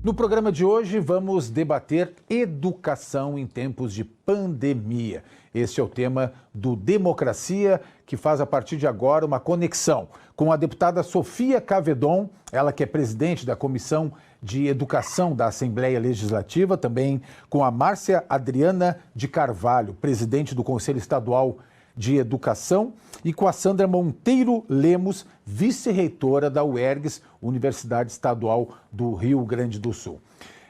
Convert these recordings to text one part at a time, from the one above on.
No programa de hoje vamos debater educação em tempos de pandemia. Este é o tema do Democracia, que faz a partir de agora uma conexão com a deputada Sofia Cavedon, ela que é presidente da Comissão de Educação da Assembleia Legislativa, também com a Márcia Adriana de Carvalho, presidente do Conselho Estadual de Educação, e com a Sandra Monteiro Lemos, vice-reitora da UERGS, Universidade Estadual do Rio Grande do Sul.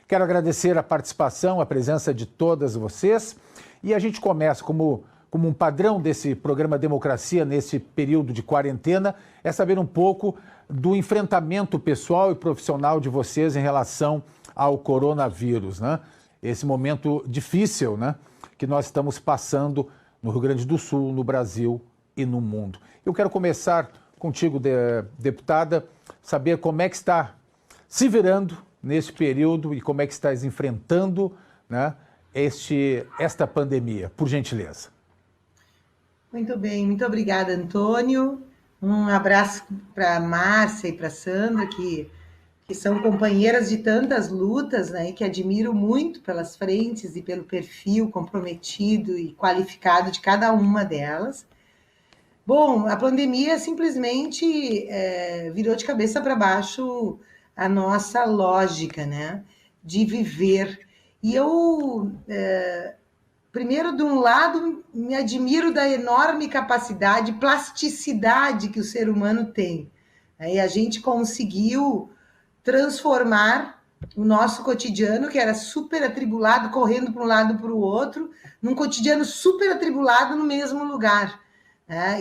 Quero agradecer a participação, a presença de todas vocês, e a gente começa como um padrão desse programa Democracia nesse período de quarentena, é saber um pouco do enfrentamento pessoal e profissional de vocês em relação ao coronavírus, né? Esse momento difícil, né, que nós estamos passando no Rio Grande do Sul, no Brasil e no mundo. Eu quero começar contigo, deputada, saber como é que está se virando nesse período e como é que estás enfrentando, né, esta pandemia, por gentileza. Muito bem, muito obrigada, Antônio. Um abraço para a Márcia e para a Sandra, que são companheiras de tantas lutas, né, e que admiro muito pelas frentes e pelo perfil comprometido e qualificado de cada uma delas. Bom, a pandemia simplesmente virou de cabeça para baixo a nossa lógica, né, de viver. E eu, primeiro, de um lado, me admiro da enorme capacidade, plasticidade que o ser humano tem. E a gente conseguiu transformar o nosso cotidiano, que era super atribulado, correndo para um lado para o outro, num cotidiano super atribulado no mesmo lugar.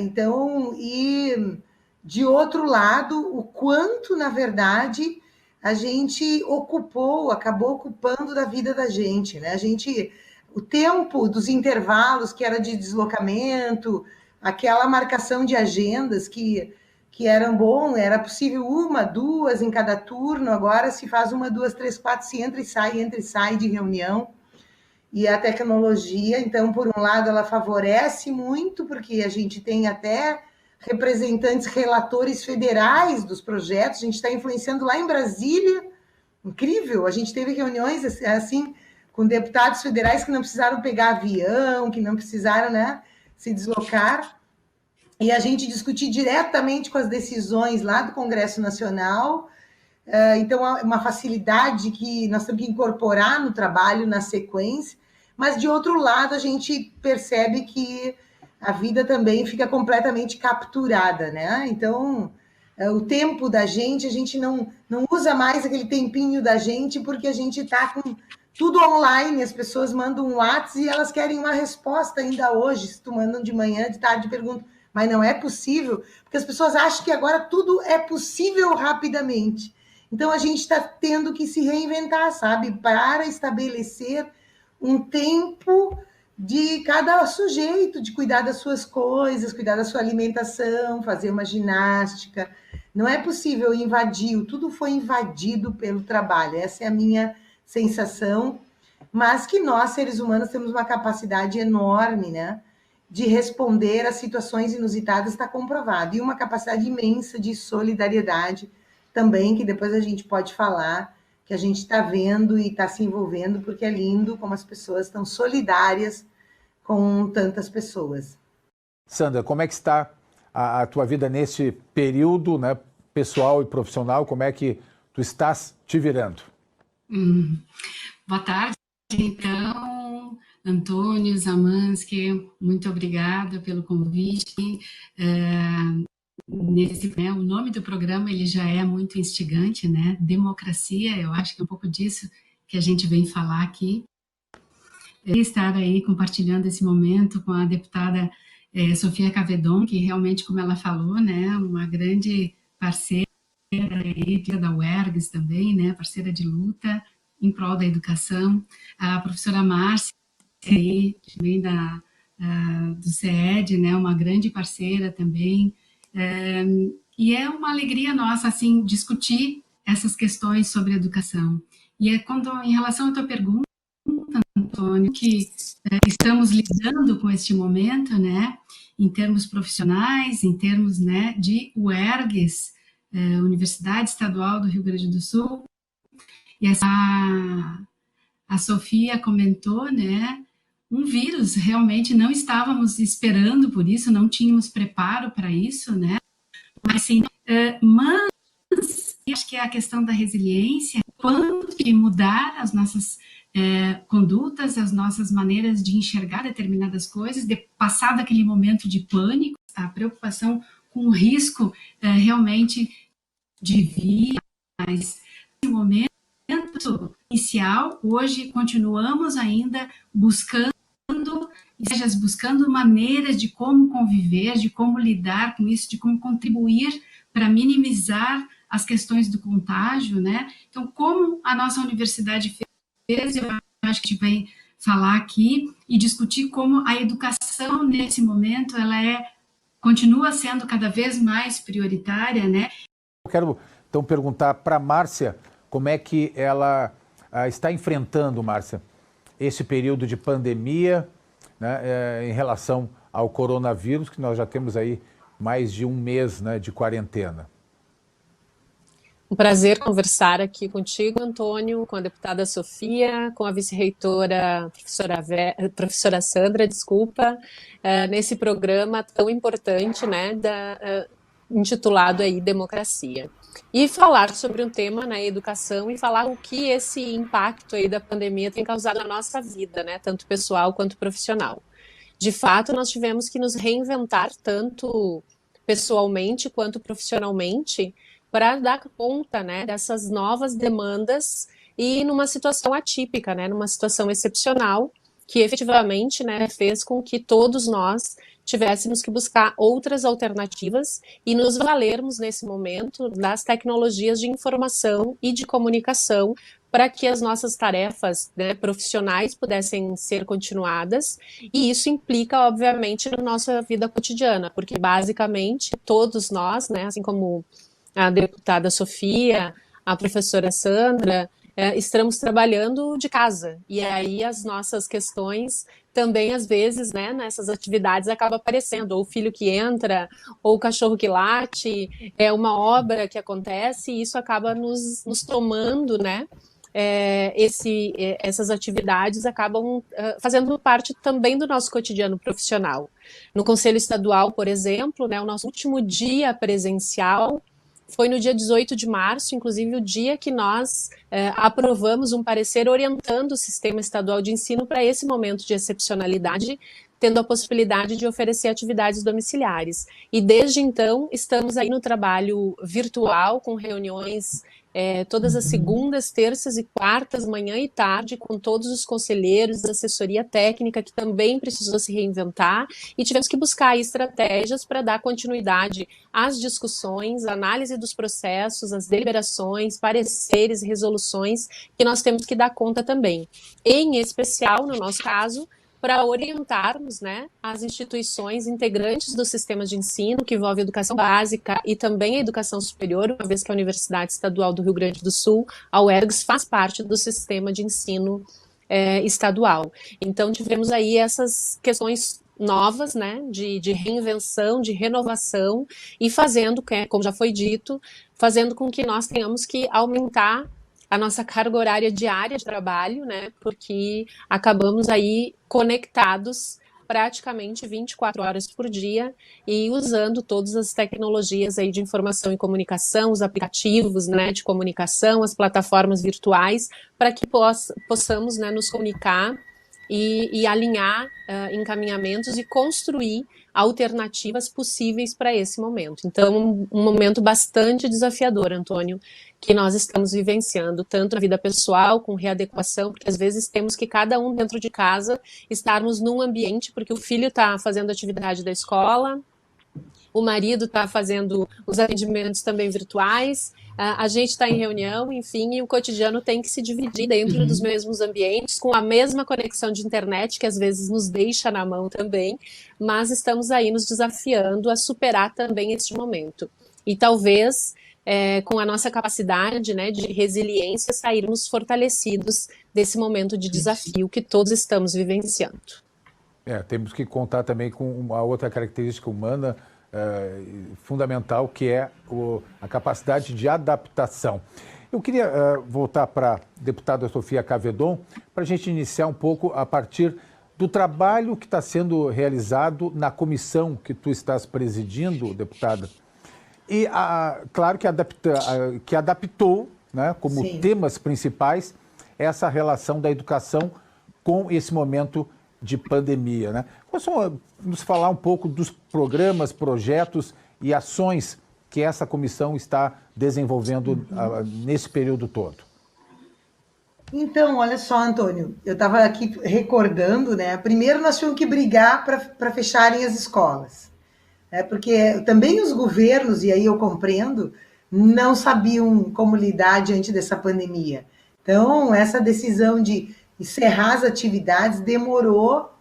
Então, e de outro lado, o quanto, na verdade, a gente acabou ocupando da vida da gente, né? O tempo dos intervalos, que era de deslocamento, aquela marcação de agendas que eram bom, era possível 1, 2 em cada turno, agora se faz 1, 2, 3, 4, se entra e sai de reunião. E a tecnologia, então, por um lado, ela favorece muito, porque a gente tem até representantes, relatores federais dos projetos, a gente está influenciando lá em Brasília, incrível, a gente teve reuniões assim, com deputados federais que não precisaram pegar avião, que não precisaram, né, se deslocar, e a gente discutir diretamente com as decisões lá do Congresso Nacional. Então, é uma facilidade que nós temos que incorporar no trabalho, na sequência, mas, de outro lado, a gente percebe que a vida também fica completamente capturada, né? Então, o tempo da gente, a gente não usa mais aquele tempinho da gente, porque a gente está com tudo online, as pessoas mandam um WhatsApp e elas querem uma resposta ainda hoje. Se tu mandam de manhã, de tarde, perguntam, mas não é possível, porque as pessoas acham que agora tudo é possível rapidamente. Então, a gente está tendo que se reinventar, sabe? Para estabelecer um tempo de cada sujeito, de cuidar das suas coisas, cuidar da sua alimentação, fazer uma ginástica. Não é possível invadir, tudo foi invadido pelo trabalho. Essa é a minha sensação, mas que nós, seres humanos, temos uma capacidade enorme, né, de responder a situações inusitadas, está comprovado, e uma capacidade imensa de solidariedade também, que depois a gente pode falar, que a gente está vendo e está se envolvendo, porque é lindo como as pessoas estão solidárias com tantas pessoas. Sandra, como é que está a tua vida nesse período, né, pessoal e profissional? Como é que tu estás te virando? Boa tarde, então, Antônio Zamansky, muito obrigada pelo convite. O nome do programa ele já é muito instigante, né? Democracia, eu acho que é um pouco disso que a gente vem falar aqui. Estar aí compartilhando esse momento com a deputada Sofia Cavedon, que realmente, como ela falou, né, uma grande parceira aí, da UERGS também, né, parceira de luta em prol da educação. A professora Márcia, aí, também do CED, né, uma grande parceira também. E é uma alegria nossa, assim, discutir essas questões sobre educação. E em relação à tua pergunta, Antônio, que estamos lidando com este momento, né, em termos profissionais, em termos, né, de UERGS, Universidade Estadual do Rio Grande do Sul, E a Sofia comentou, né? Um vírus, realmente não estávamos esperando por isso, não tínhamos preparo para isso, né? Mas, sim, mas acho que é a questão da resiliência, quando que mudar as nossas condutas, as nossas maneiras de enxergar determinadas coisas, de passar daquele momento de pânico, a preocupação com o risco realmente de vir, mas nesse momento inicial, hoje continuamos ainda buscando maneiras de como conviver, de como lidar com isso, de como contribuir para minimizar as questões do contágio, né? Então, como a nossa universidade fez, eu acho que a gente vai falar aqui e discutir como a educação nesse momento continua sendo cada vez mais prioritária, né? Eu quero então perguntar para a Márcia como é que ela está enfrentando, Márcia, esse período de pandemia, né, em relação ao coronavírus, que nós já temos aí mais de um mês, né, de quarentena. Um prazer conversar aqui contigo, Antônio, com a deputada Sofia, com a vice-reitora professora Sandra, nesse programa tão importante, né, intitulado aí Democracia. E falar sobre um tema na educação e falar o que esse impacto aí da pandemia tem causado na nossa vida, né, tanto pessoal quanto profissional. De fato, nós tivemos que nos reinventar tanto pessoalmente quanto profissionalmente para dar conta, né, dessas novas demandas e numa situação atípica, né, numa situação excepcional, que efetivamente, né, fez com que todos nós tivéssemos que buscar outras alternativas e nos valermos nesse momento das tecnologias de informação e de comunicação para que as nossas tarefas, né, profissionais pudessem ser continuadas, e isso implica, obviamente, na nossa vida cotidiana, porque basicamente todos nós, né, assim como a deputada Sofia, a professora Sandra, estamos trabalhando de casa, e aí as nossas questões também, às vezes, né, nessas atividades acaba aparecendo, ou o filho que entra, ou o cachorro que late, é uma obra que acontece, e isso acaba nos tomando, né, essas atividades acabam fazendo parte também do nosso cotidiano profissional. No Conselho Estadual, por exemplo, né, o nosso último dia presencial foi no dia 18 de março, inclusive o dia que nós aprovamos um parecer orientando o sistema estadual de ensino para esse momento de excepcionalidade, tendo a possibilidade de oferecer atividades domiciliares. E desde então estamos aí no trabalho virtual, com reuniões todas as segundas, terças e quartas, manhã e tarde, com todos os conselheiros da assessoria técnica, que também precisou se reinventar, e tivemos que buscar estratégias para dar continuidade às discussões, análise dos processos, as deliberações, pareceres e resoluções que nós temos que dar conta também. Em especial, no nosso caso, para orientarmos, né, as instituições integrantes do sistema de ensino, que envolve a educação básica e também a educação superior, uma vez que a Universidade Estadual do Rio Grande do Sul, a UERGS, faz parte do sistema de ensino estadual. Então, tivemos aí essas questões novas, né, de reinvenção, de renovação, e fazendo, como já foi dito, fazendo com que nós tenhamos que aumentar a nossa carga horária diária de trabalho, né, porque acabamos aí conectados praticamente 24 horas por dia e usando todas as tecnologias aí de informação e comunicação, os aplicativos, né, de comunicação, as plataformas virtuais, para que possamos, né, nos comunicar e alinhar encaminhamentos e construir alternativas possíveis para esse momento. Então, um momento bastante desafiador, Antônio, que nós estamos vivenciando, tanto na vida pessoal, com readequação, porque às vezes temos que cada um dentro de casa estarmos num ambiente, porque o filho está fazendo atividade da escola, o marido está fazendo os atendimentos também virtuais, a gente está em reunião, enfim, e o cotidiano tem que se dividir dentro dos mesmos ambientes, com a mesma conexão de internet, que às vezes nos deixa na mão também, mas estamos aí nos desafiando a superar também este momento. E talvez, com a nossa capacidade, né, de resiliência, sairmos fortalecidos desse momento de desafio que todos estamos vivenciando. Temos que contar também com uma outra característica humana fundamental, que é a capacidade de adaptação. Eu queria voltar para a deputada Sofia Cavedon, para a gente iniciar um pouco a partir do trabalho que está sendo realizado na comissão que tu estás presidindo, deputada. E, claro, que adaptou, né, como Sim. temas principais essa relação da educação com esse momento de pandemia, né? Posso nos falar um pouco dos programas, projetos e ações que essa comissão está desenvolvendo nesse período todo? Então, olha só, Antônio, eu estava aqui recordando, né? Primeiro nós tínhamos que brigar para fecharem as escolas, né? Porque também os governos, e aí eu compreendo, não sabiam como lidar diante dessa pandemia. Então, essa decisão de encerrar as atividades demorou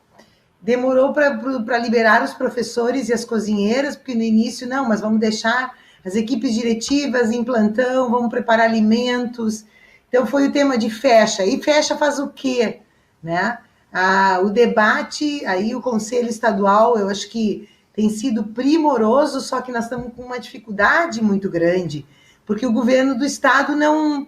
para liberar os professores e as cozinheiras, porque no início, não, mas vamos deixar as equipes diretivas em plantão, vamos preparar alimentos. Então, foi o tema de fecha. E fecha faz o quê? Né? O debate, aí o Conselho Estadual, eu acho que tem sido primoroso, só que nós estamos com uma dificuldade muito grande, porque o governo do Estado não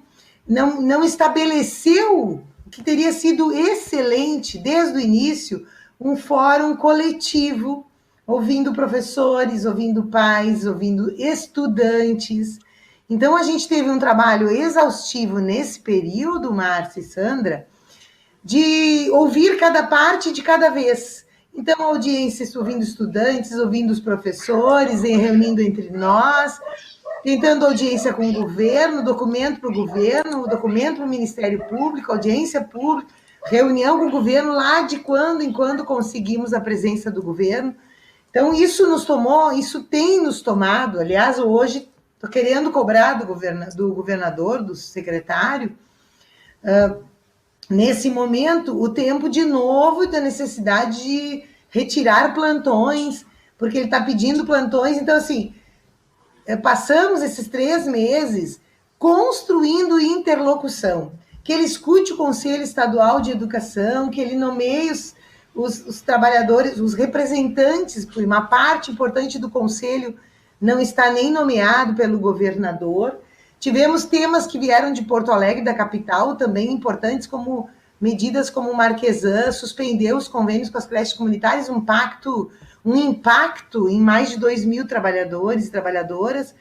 estabeleceu, que teria sido excelente desde o início, um fórum coletivo, ouvindo professores, ouvindo pais, ouvindo estudantes. Então, a gente teve um trabalho exaustivo nesse período, Márcia e Sandra, de ouvir cada parte de cada vez. Então, a audiência ouvindo estudantes, ouvindo os professores, reunindo entre nós, tentando audiência com o governo, documento para o governo, documento para o Ministério Público, audiência pública, reunião com o governo, lá de quando em quando conseguimos a presença do governo. Então, isso tem nos tomado, aliás, hoje estou querendo cobrar do governador, do secretário, nesse momento, o tempo de novo da necessidade de retirar plantões, porque ele está pedindo plantões. Então, assim, passamos esses 3 meses construindo interlocução, que ele escute o Conselho Estadual de Educação, que ele nomeie os trabalhadores, os representantes, porque uma parte importante do Conselho não está nem nomeado pelo governador. Tivemos temas que vieram de Porto Alegre, da capital, também importantes, como medidas como o Marquesan, suspendeu os convênios com as creches comunitárias, um impacto em mais de 2.000 trabalhadores e trabalhadoras.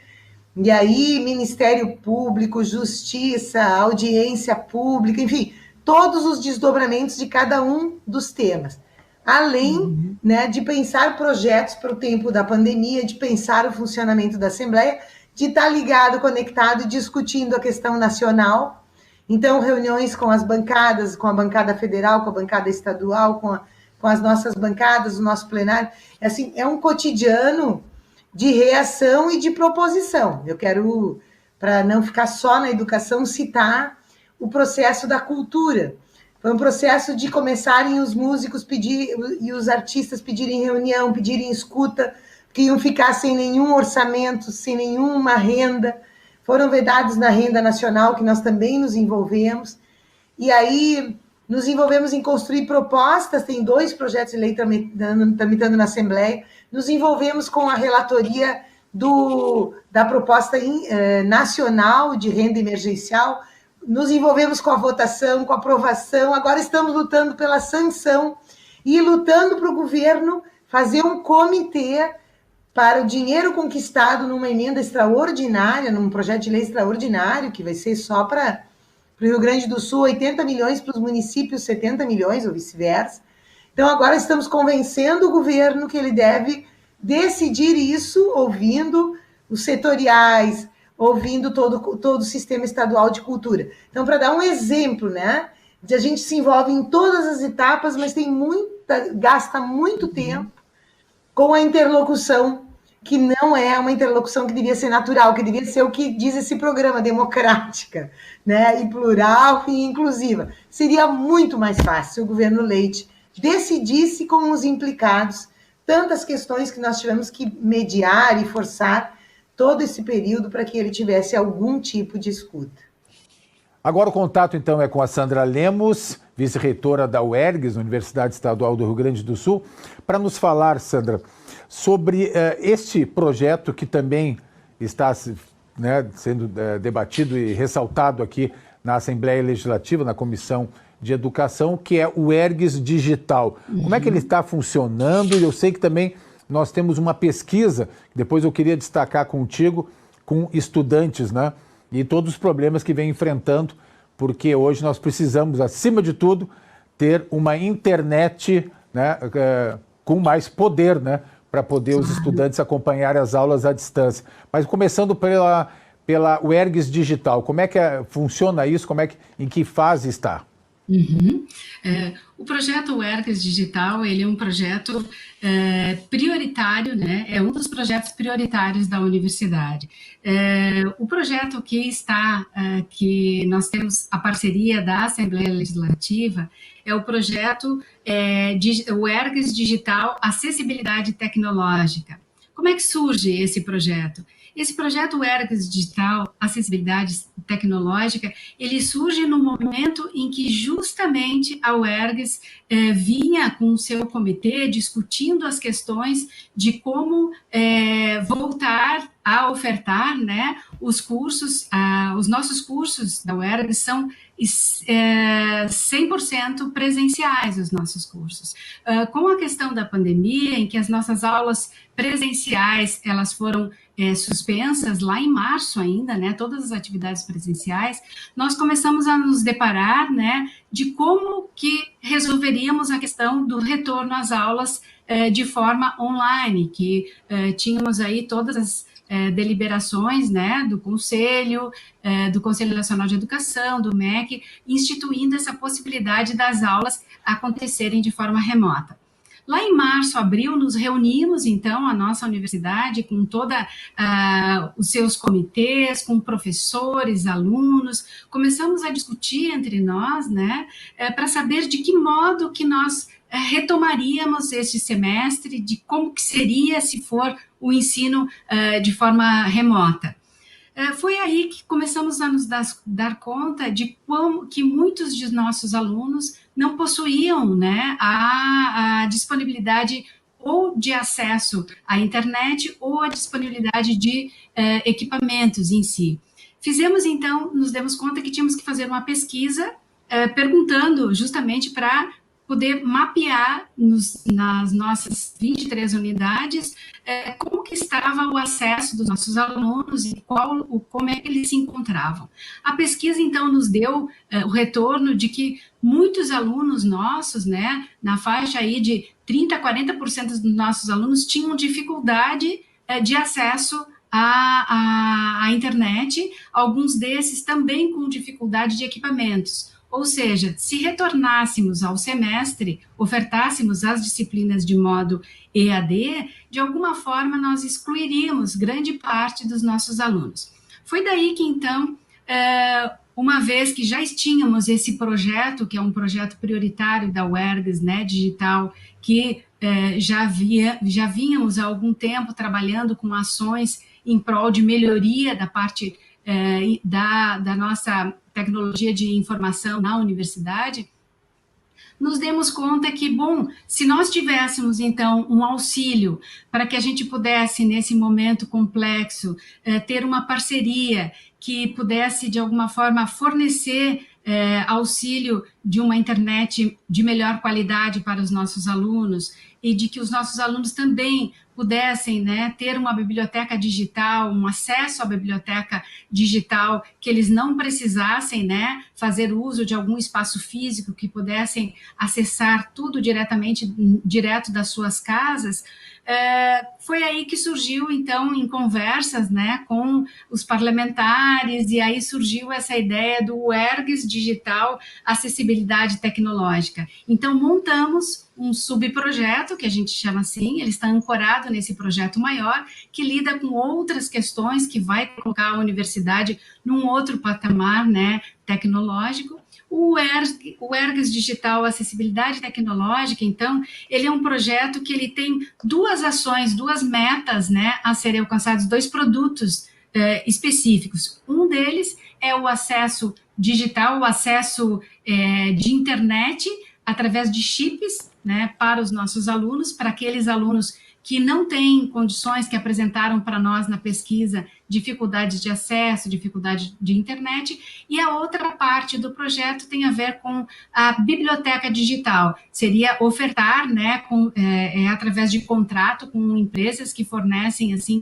E aí, Ministério Público, Justiça, audiência pública, enfim, todos os desdobramentos de cada um dos temas. Além, né, de pensar projetos para o tempo da pandemia, de pensar o funcionamento da Assembleia, de estar ligado, conectado, discutindo a questão nacional. Então, reuniões com as bancadas, com a bancada federal, com a bancada estadual, com as nossas bancadas, o nosso plenário. Assim, é um cotidiano de reação e de proposição. Eu quero, para não ficar só na educação, citar o processo da cultura. Foi um processo de começarem os músicos e os artistas pedirem reunião, pedirem escuta, que iam ficar sem nenhum orçamento, sem nenhuma renda. Foram vedados na renda nacional, que nós também nos envolvemos. E aí nos envolvemos em construir propostas, tem 2 projetos de lei tramitando na Assembleia. Nos envolvemos com a relatoria da proposta nacional de renda emergencial. Nos envolvemos com a votação, com a aprovação, agora estamos lutando pela sanção e lutando para o governo fazer um comitê para o dinheiro conquistado numa emenda extraordinária, num projeto de lei extraordinário, que vai ser só para o Rio Grande do Sul, 80 milhões para os municípios, 70 milhões, ou vice-versa. Então, agora estamos convencendo o governo que ele deve decidir isso, ouvindo os setoriais, ouvindo todo o sistema estadual de cultura. Então, para dar um exemplo, né, a gente se envolve em todas as etapas, mas gasta muito tempo com a interlocução, que não é uma interlocução que devia ser natural, que devia ser o que diz esse programa, democrática, né, e plural e inclusiva. Seria muito mais fácil se o governo Leite decidisse com os implicados tantas questões que nós tivemos que mediar e forçar todo esse período para que ele tivesse algum tipo de escuta. Agora o contato, então, é com a Sandra Lemos, vice-reitora da UERGS, Universidade Estadual do Rio Grande do Sul, para nos falar, Sandra, sobre este projeto que também está né, sendo debatido e ressaltado aqui na Assembleia Legislativa, na Comissão de Educação, que é o ERGS Digital. Como é que ele está funcionando? Eu sei que também nós temos uma pesquisa, que depois eu queria destacar contigo, com estudantes, né? E todos os problemas que vem enfrentando, porque hoje nós precisamos, acima de tudo, ter uma internet, né, com mais poder, né, para poder os estudantes acompanhar as aulas à distância. Mas começando pela UERGS Digital, como é que funciona isso? Em que fase está? O projeto UERGS Digital, ele é um projeto prioritário, né? É um dos projetos prioritários da universidade. O projeto que nós temos a parceria da Assembleia Legislativa é o projeto UERGS Digital Acessibilidade Tecnológica. Como é que surge esse projeto? Esse projeto UERGS Digital Acessibilidade Tecnológica, ele surge no momento em que justamente a UERGS vinha com o seu comitê discutindo as questões de como voltar a ofertar, né, os cursos, os nossos cursos da UERGS são 100% presenciais, os nossos cursos. Com a questão da pandemia, em que as nossas aulas presenciais, elas foram suspensas lá em março ainda, né, todas as atividades presenciais, nós começamos a nos deparar, né, de como que resolveríamos a questão do retorno às aulas de forma online, que tínhamos aí todas as deliberações, né, do Conselho Nacional de Educação, do MEC, instituindo essa possibilidade das aulas acontecerem de forma remota. Lá em março, abril, nos reunimos, então, a nossa universidade com toda os seus comitês, com professores, alunos, começamos a discutir entre nós, né, para saber de que modo que nós retomaríamos este semestre, de como que seria se for o ensino de forma remota. Foi aí que começamos a nos dar conta de como que muitos de nossos alunos não possuíam, né, a disponibilidade ou de acesso à internet ou a disponibilidade de equipamentos em si. Fizemos, então, nos demos conta que tínhamos que fazer uma pesquisa perguntando justamente para poder mapear nas nossas 23 unidades como que estava o acesso dos nossos alunos e como é que eles se encontravam. A pesquisa, então, nos deu o retorno de que muitos alunos nossos, né, na faixa aí de 30% a 40% dos nossos alunos tinham dificuldade de acesso à internet, alguns desses também com dificuldade de equipamentos. Ou seja, se retornássemos ao semestre, ofertássemos as disciplinas de modo EAD, de alguma forma nós excluiríamos grande parte dos nossos alunos. Foi daí que, então, uma vez que já tínhamos esse projeto, que é um projeto prioritário da UERGS, né, digital, que já vínhamos há algum tempo trabalhando com ações em prol de melhoria da parte da nossa tecnologia de informação na universidade, nos demos conta que, bom, se nós tivéssemos, então, um auxílio para que a gente pudesse, nesse momento complexo, ter uma parceria que pudesse, de alguma forma, fornecer auxílio de uma internet de melhor qualidade para os nossos alunos e de que os nossos alunos também pudessem, né, ter uma biblioteca digital, um acesso à biblioteca digital, que eles não precisassem, né, fazer uso de algum espaço físico, que pudessem acessar tudo direto das suas casas. Foi aí que surgiu, então, em conversas, né, com os parlamentares, e aí surgiu essa ideia do UERGS Digital Acessibilidade Tecnológica. Então, montamos um subprojeto, que a gente chama assim, ele está ancorado nesse projeto maior, que lida com outras questões, que vai colocar a universidade num outro patamar, né, tecnológico. O UERGS Digital Acessibilidade Tecnológica, então, ele é um projeto que ele tem duas ações, duas metas, né, a serem alcançados, dois produtos específicos. Um deles é o acesso digital, o acesso de internet através de chips, né, para os nossos alunos, para aqueles alunos que não têm condições, que apresentaram para nós na pesquisa dificuldades de acesso, dificuldade de internet, e a outra parte do projeto tem a ver com a biblioteca digital, seria ofertar, né, através de contrato com empresas que fornecem, assim,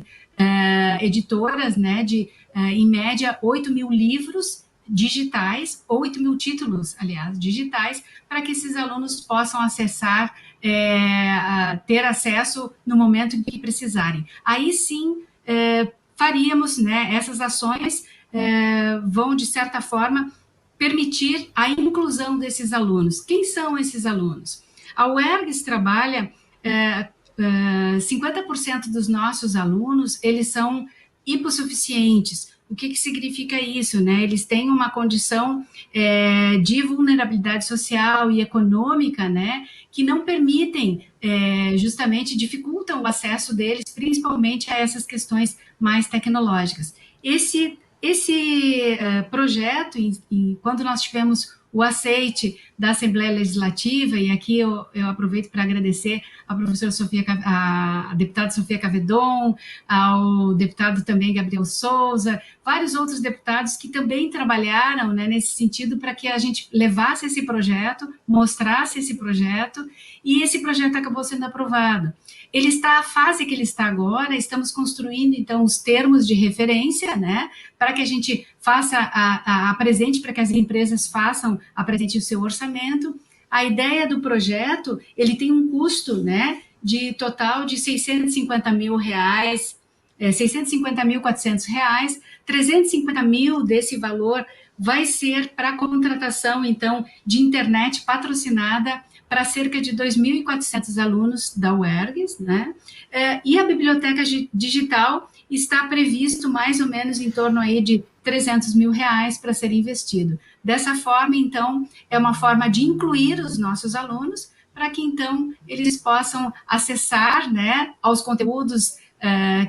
editoras, né, de, em média, 8.000 livros digitais, 8.000 títulos, aliás, digitais, para que esses alunos possam acessar, ter acesso no momento em que precisarem. Aí sim, faríamos, né, essas ações vão, de certa forma, permitir a inclusão desses alunos. Quem são esses alunos? A UERGS trabalha, 50% dos nossos alunos, eles são hipossuficientes. O que significa isso, né? Eles têm uma condição de vulnerabilidade social e econômica, né, que não permitem, justamente, dificultam o acesso deles, principalmente a essas questões mais tecnológicas. Esse projeto, quando nós tivemos o aceite da Assembleia Legislativa, e aqui eu aproveito para agradecer à professora a deputada Sofia Cavedon, ao deputado também Gabriel Souza, vários outros deputados que também trabalharam, né, nesse sentido, para que a gente levasse esse projeto, mostrasse esse projeto, e esse projeto acabou sendo aprovado. Ele está, a fase que ele está agora, estamos construindo, então, os termos de referência, né, para que a gente faça, apresente, para que as empresas apresente o seu orçamento. A ideia do projeto, ele tem um custo, né, de total de R$650 mil, R$650.400, 350 mil desse valor vai ser para a contratação, então, de internet patrocinada para cerca de 2.400 alunos da UERGS, né? E a biblioteca digital está previsto mais ou menos em torno aí de R$300 mil para ser investido. Dessa forma, então, é uma forma de incluir os nossos alunos para que, então, eles possam acessar, né, aos conteúdos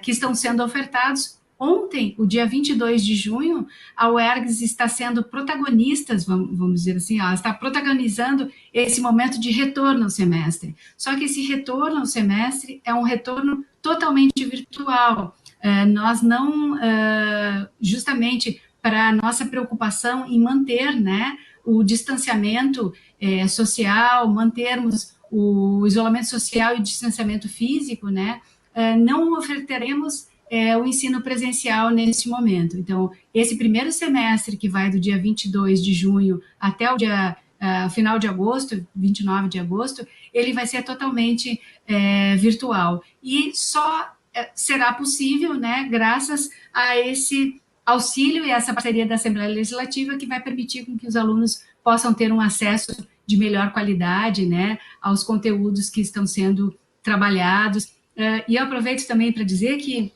que estão sendo ofertados. Ontem, o dia 22 de junho, a UERGS está sendo protagonista, vamos dizer assim, ela está protagonizando esse momento de retorno ao semestre. Só que esse retorno ao semestre é um retorno totalmente virtual. Nós não, justamente para a nossa preocupação em manter, né, o distanciamento social, mantermos o isolamento social e o distanciamento físico, né, não ofertaremos o ensino presencial nesse momento. Então, esse primeiro semestre, que vai do dia 22 de junho até o dia final de agosto, 29 de agosto, ele vai ser totalmente virtual. E só será possível, né, graças a esse auxílio e essa parceria da Assembleia Legislativa, que vai permitir com que os alunos possam ter um acesso de melhor qualidade, né, aos conteúdos que estão sendo trabalhados. E eu aproveito também para dizer que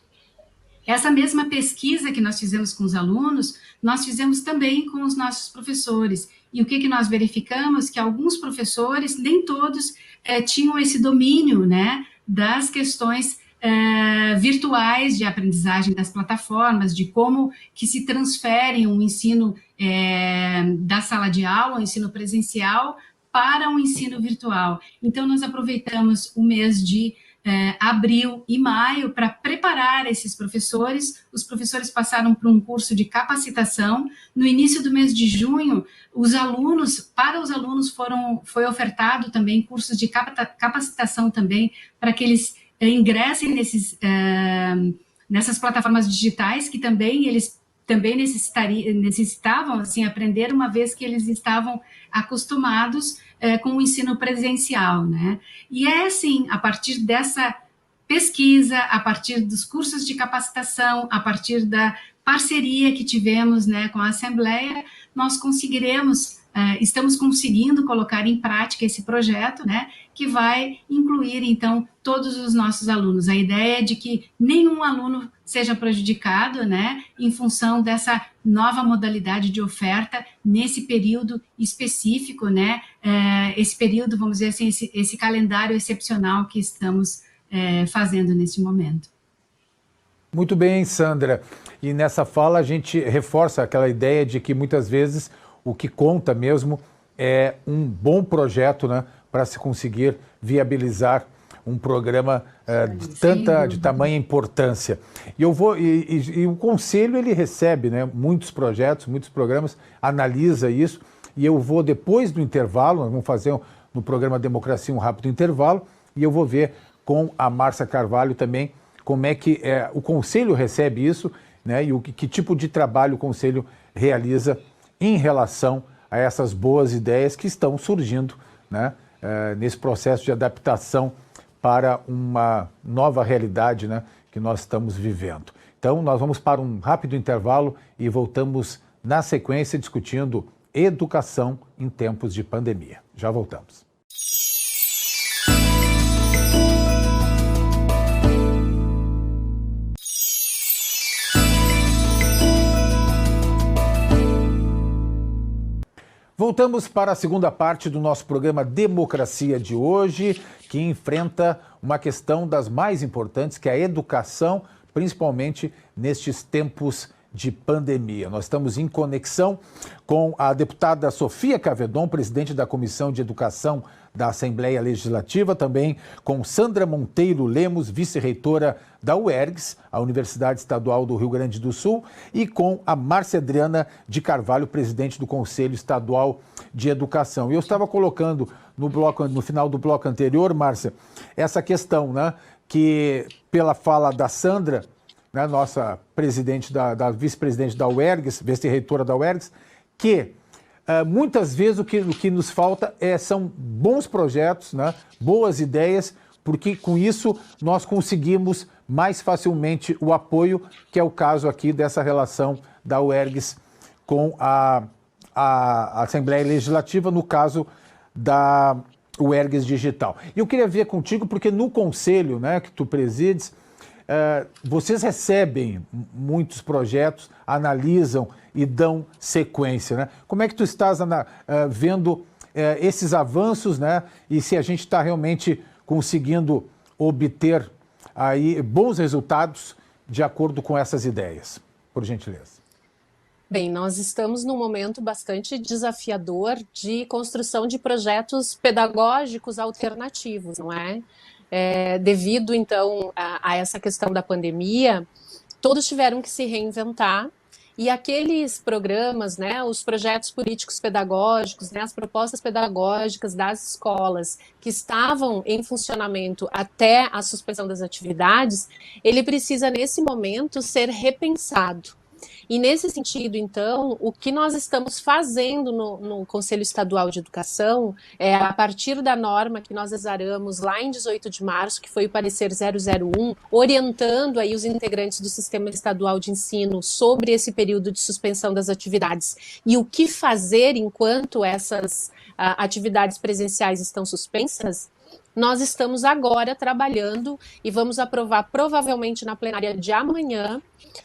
essa mesma pesquisa que nós fizemos com os alunos, nós fizemos também com os nossos professores. E o que nós verificamos? Que alguns professores, nem todos, tinham esse domínio, né, das questões virtuais de aprendizagem das plataformas, de como que se transfere um ensino da sala de aula, um ensino presencial, para um ensino virtual. Então, nós aproveitamos o mês de abril e maio para preparar esses professores. Os professores passaram por um curso de capacitação. No início do mês de junho, para os alunos foi ofertado também cursos de capacitação também, para que eles ingressem nessas plataformas digitais, que também eles também necessitavam, assim, aprender, uma vez que eles estavam acostumados com o ensino presencial, né? E assim, a partir dessa pesquisa, a partir dos cursos de capacitação, a partir da parceria que tivemos, né, com a Assembleia, nós estamos conseguindo colocar em prática esse projeto, né, que vai incluir, então, todos os nossos alunos. A ideia é de que nenhum aluno seja prejudicado, né, em função dessa nova modalidade de oferta nesse período específico, né, esse período, vamos dizer assim, esse calendário excepcional que estamos fazendo nesse momento. Muito bem, Sandra. E nessa fala a gente reforça aquela ideia de que muitas vezes o que conta mesmo é um bom projeto, né, para se conseguir viabilizar um programa de tamanha importância. E o Conselho ele recebe, né, muitos projetos, muitos programas, analisa isso, e eu vou, depois do intervalo, nós vamos fazer no programa Democracia um rápido intervalo, e eu vou ver com a Márcia Carvalho também como é que o Conselho recebe isso, né, e que tipo de trabalho o Conselho realiza em relação a essas boas ideias que estão surgindo, né, nesse processo de adaptação para uma nova realidade, né, que nós estamos vivendo. Então, nós vamos para um rápido intervalo e voltamos na sequência discutindo educação em tempos de pandemia. Já voltamos. Voltamos para a segunda parte do nosso programa Democracia de hoje, que enfrenta uma questão das mais importantes, que é a educação, principalmente nestes tempos de pandemia. Nós estamos em conexão com a deputada Sofia Cavedon, presidente da Comissão de Educação da Assembleia Legislativa, também com Sandra Monteiro Lemos, vice-reitora da UERGS, a Universidade Estadual do Rio Grande do Sul, e com a Márcia Adriana de Carvalho, presidente do Conselho Estadual de Educação. E eu estava colocando no final do bloco anterior, Márcia, essa questão, né, que pela fala da Sandra, né, nossa presidente da vice-presidente da UERGS, vice-reitora da UERGS, que muitas vezes o que nos falta são bons projetos, né, boas ideias, porque com isso nós conseguimos mais facilmente o apoio, que é o caso aqui dessa relação da UERGS com a Assembleia Legislativa, no caso da UERGS Digital. E eu queria ver contigo, porque no conselho, né, que tu presides, vocês recebem muitos projetos, analisam e dão sequência, né? Como é que tu estás vendo esses avanços, né? E se a gente está realmente conseguindo obter aí bons resultados de acordo com essas ideias, por gentileza. Bem, nós estamos num momento bastante desafiador de construção de projetos pedagógicos alternativos, não é? Devido, então, a essa questão da pandemia, todos tiveram que se reinventar, e aqueles programas, né, os projetos políticos pedagógicos, né, as propostas pedagógicas das escolas que estavam em funcionamento até a suspensão das atividades, ele precisa, nesse momento, ser repensado. E nesse sentido, então, o que nós estamos fazendo no Conselho Estadual de Educação, a partir da norma que nós exaramos lá em 18 de março, que foi o parecer 001, orientando aí os integrantes do Sistema Estadual de Ensino sobre esse período de suspensão das atividades e o que fazer enquanto essas atividades presenciais estão suspensas. Nós estamos agora trabalhando e vamos aprovar provavelmente na plenária de amanhã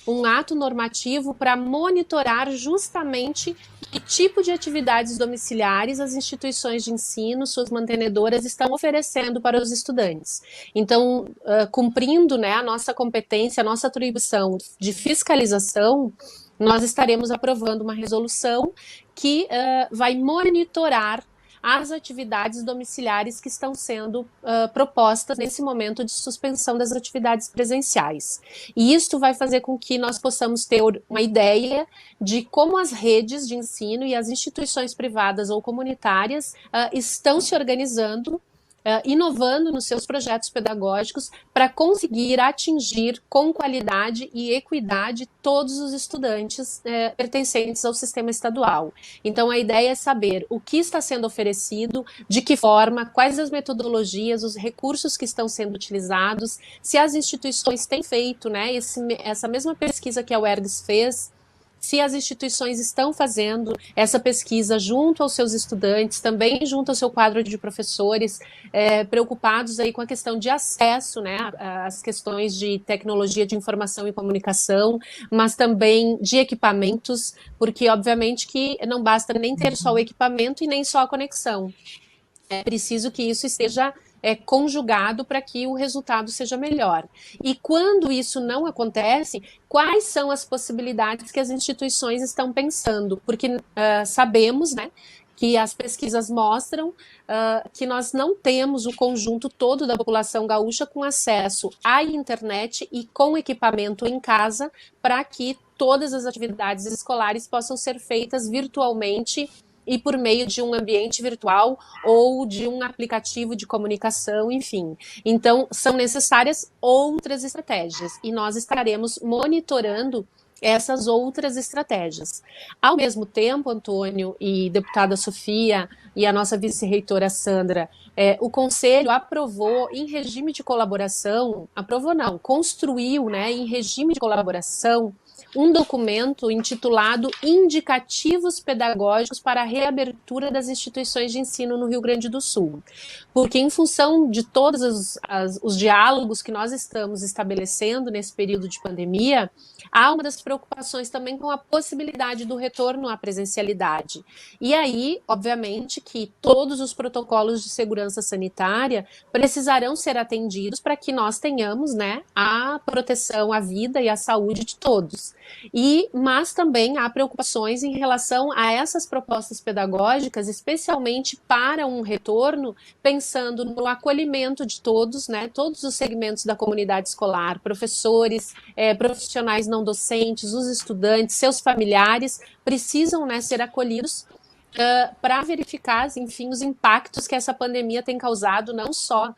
um ato normativo para monitorar justamente que tipo de atividades domiciliares as instituições de ensino, suas mantenedoras, estão oferecendo para os estudantes. Então, cumprindo, né, a nossa competência, a nossa atribuição de fiscalização, nós estaremos aprovando uma resolução que vai monitorar as atividades domiciliares que estão sendo propostas nesse momento de suspensão das atividades presenciais. E isto vai fazer com que nós possamos ter uma ideia de como as redes de ensino e as instituições privadas ou comunitárias estão se organizando, inovando nos seus projetos pedagógicos para conseguir atingir com qualidade e equidade todos os estudantes pertencentes ao sistema estadual. Então a ideia é saber o que está sendo oferecido, de que forma, quais as metodologias, os recursos que estão sendo utilizados, se as instituições têm feito, né, essa mesma pesquisa que a UERGS fez, se as instituições estão fazendo essa pesquisa junto aos seus estudantes, também junto ao seu quadro de professores, preocupados aí com a questão de acesso, né, às questões de tecnologia de informação e comunicação, mas também de equipamentos, porque obviamente que não basta nem ter só o equipamento e nem só a conexão. É preciso que isso esteja conjugado para que o resultado seja melhor. E quando isso não acontece, quais são as possibilidades que as instituições estão pensando? Porque sabemos, né, que as pesquisas mostram que nós não temos o conjunto todo da população gaúcha com acesso à internet e com equipamento em casa para que todas as atividades escolares possam ser feitas virtualmente e por meio de um ambiente virtual ou de um aplicativo de comunicação, enfim. Então, são necessárias outras estratégias e nós estaremos monitorando essas outras estratégias. Ao mesmo tempo, Antônio e deputada Sofia e a nossa vice-reitora Sandra, o Conselho aprovou em regime de colaboração, construiu, né, em regime de colaboração, um documento intitulado Indicativos Pedagógicos para a Reabertura das Instituições de Ensino no Rio Grande do Sul. Porque em função de todos os diálogos que nós estamos estabelecendo nesse período de pandemia, há uma das preocupações também com a possibilidade do retorno à presencialidade. E aí, obviamente, que todos os protocolos de segurança sanitária precisarão ser atendidos para que nós tenhamos, né, a proteção à vida e à saúde de todos. Mas também há preocupações em relação a essas propostas pedagógicas, especialmente para um retorno, pensando no acolhimento de todos, né, todos os segmentos da comunidade escolar, professores, profissionais não docentes, os estudantes, seus familiares, precisam, né, ser acolhidos para verificar, enfim, os impactos que essa pandemia tem causado, não só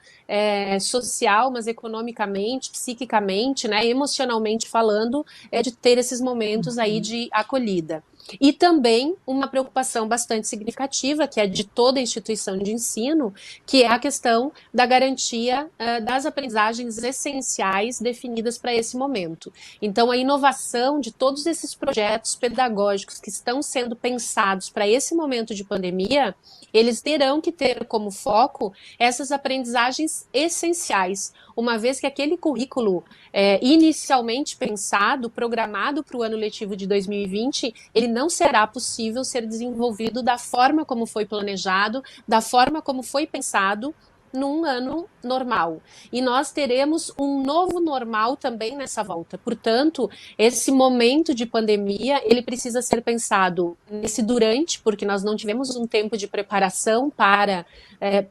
social, mas economicamente, psiquicamente, né, emocionalmente falando, de ter esses momentos aí de acolhida. E também uma preocupação bastante significativa, que é de toda instituição de ensino, que é a questão da garantia das aprendizagens essenciais definidas para esse momento. Então, a inovação de todos esses projetos pedagógicos que estão sendo pensados para esse momento de pandemia, eles terão que ter como foco essas aprendizagens essenciais, uma vez que aquele currículo inicialmente pensado, programado para o ano letivo de 2020, ele não será possível ser desenvolvido da forma como foi planejado, da forma como foi pensado num ano normal. E nós teremos um novo normal também nessa volta. Portanto, esse momento de pandemia, ele precisa ser pensado nesse durante, porque nós não tivemos um tempo de preparação para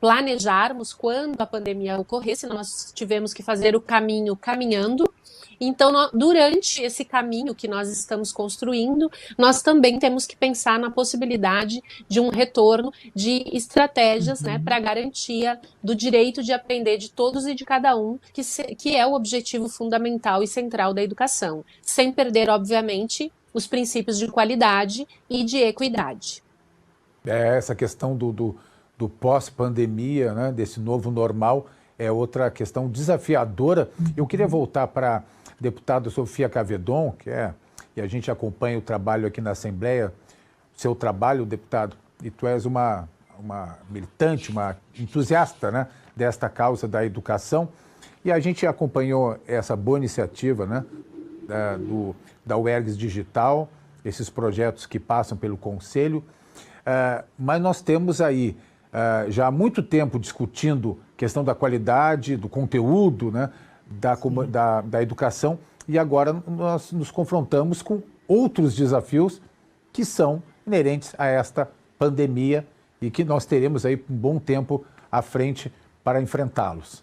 planejarmos quando a pandemia ocorresse, nós tivemos que fazer o caminho caminhando. Então, durante esse caminho que nós estamos construindo, nós também temos que pensar na possibilidade de um retorno de estratégias, né, para garantia do direito de aprender de todos e de cada um, que é o objetivo fundamental e central da educação, sem perder, obviamente, os princípios de qualidade e de equidade. Essa questão do pós-pandemia, né, desse novo normal, é outra questão desafiadora. Eu queria voltar para a deputada Sofia Cavedon, e a gente acompanha o trabalho aqui na Assembleia, seu trabalho, deputado, e tu és uma militante, uma entusiasta, né, desta causa da educação, e a gente acompanhou essa boa iniciativa, né, da UERGS Digital, esses projetos que passam pelo Conselho, mas nós temos aí já há muito tempo discutindo questão da qualidade, do conteúdo, né, da educação, e agora nós nos confrontamos com outros desafios que são inerentes a esta pandemia e que nós teremos aí um bom tempo à frente para enfrentá-los.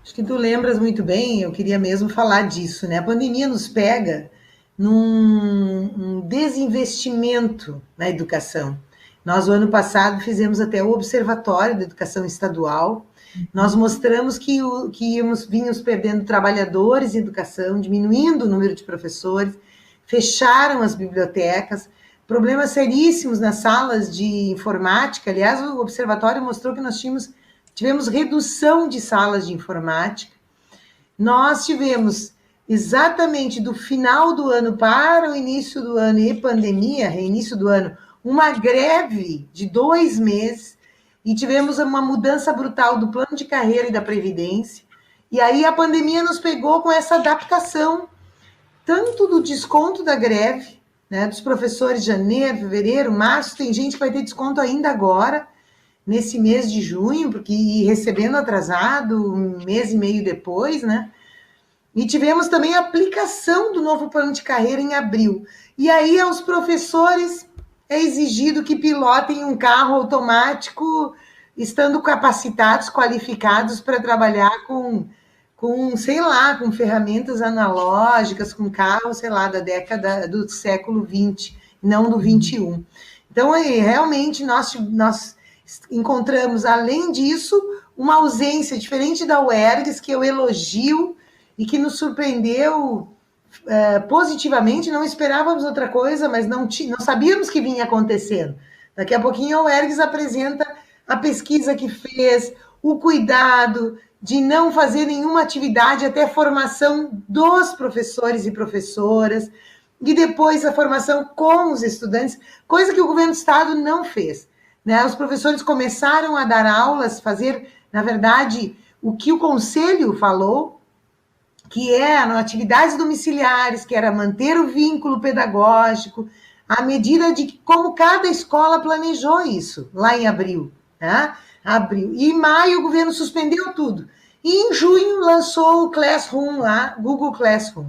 Acho que tu lembras muito bem, eu queria mesmo falar disso, né? A pandemia nos pega num desinvestimento na educação. Nós, o ano passado, fizemos até o Observatório da Educação Estadual. Nós mostramos que vínhamos perdendo trabalhadores em educação, diminuindo o número de professores, fecharam as bibliotecas, problemas seríssimos nas salas de informática. Aliás, o Observatório mostrou que nós tivemos redução de salas de informática. Nós tivemos exatamente do final do ano para o início do ano e pandemia, reinício do ano, uma greve de 2 meses e tivemos uma mudança brutal do plano de carreira e da Previdência. E aí a pandemia nos pegou com essa adaptação, tanto do desconto da greve, né, dos professores de janeiro, fevereiro, março, tem gente que vai ter desconto ainda agora, nesse mês de junho, porque recebendo atrasado, 1 mês e meio depois, né? E tivemos também a aplicação do novo plano de carreira em abril. E aí os professores é exigido que pilotem um carro automático, estando capacitados, qualificados para trabalhar sei lá, com ferramentas analógicas, com carros, sei lá, da década do século XX, não do XXI. Então, realmente, nós encontramos, além disso, uma ausência diferente da UERGS, que eu elogio e que nos surpreendeu positivamente. Não esperávamos outra coisa, mas não sabíamos que vinha acontecendo. Daqui a pouquinho a UERGS apresenta a pesquisa que fez, o cuidado de não fazer nenhuma atividade até formação dos professores e professoras, e depois a formação com os estudantes, coisa que o governo do estado não fez. Né? Os professores começaram a dar aulas, fazer, na verdade, o que o conselho falou, que eram atividades domiciliares, que era manter o vínculo pedagógico, à medida de como cada escola planejou isso, lá em abril. Né? Abril. E em maio o governo suspendeu tudo. E em junho lançou o Classroom lá, Google Classroom,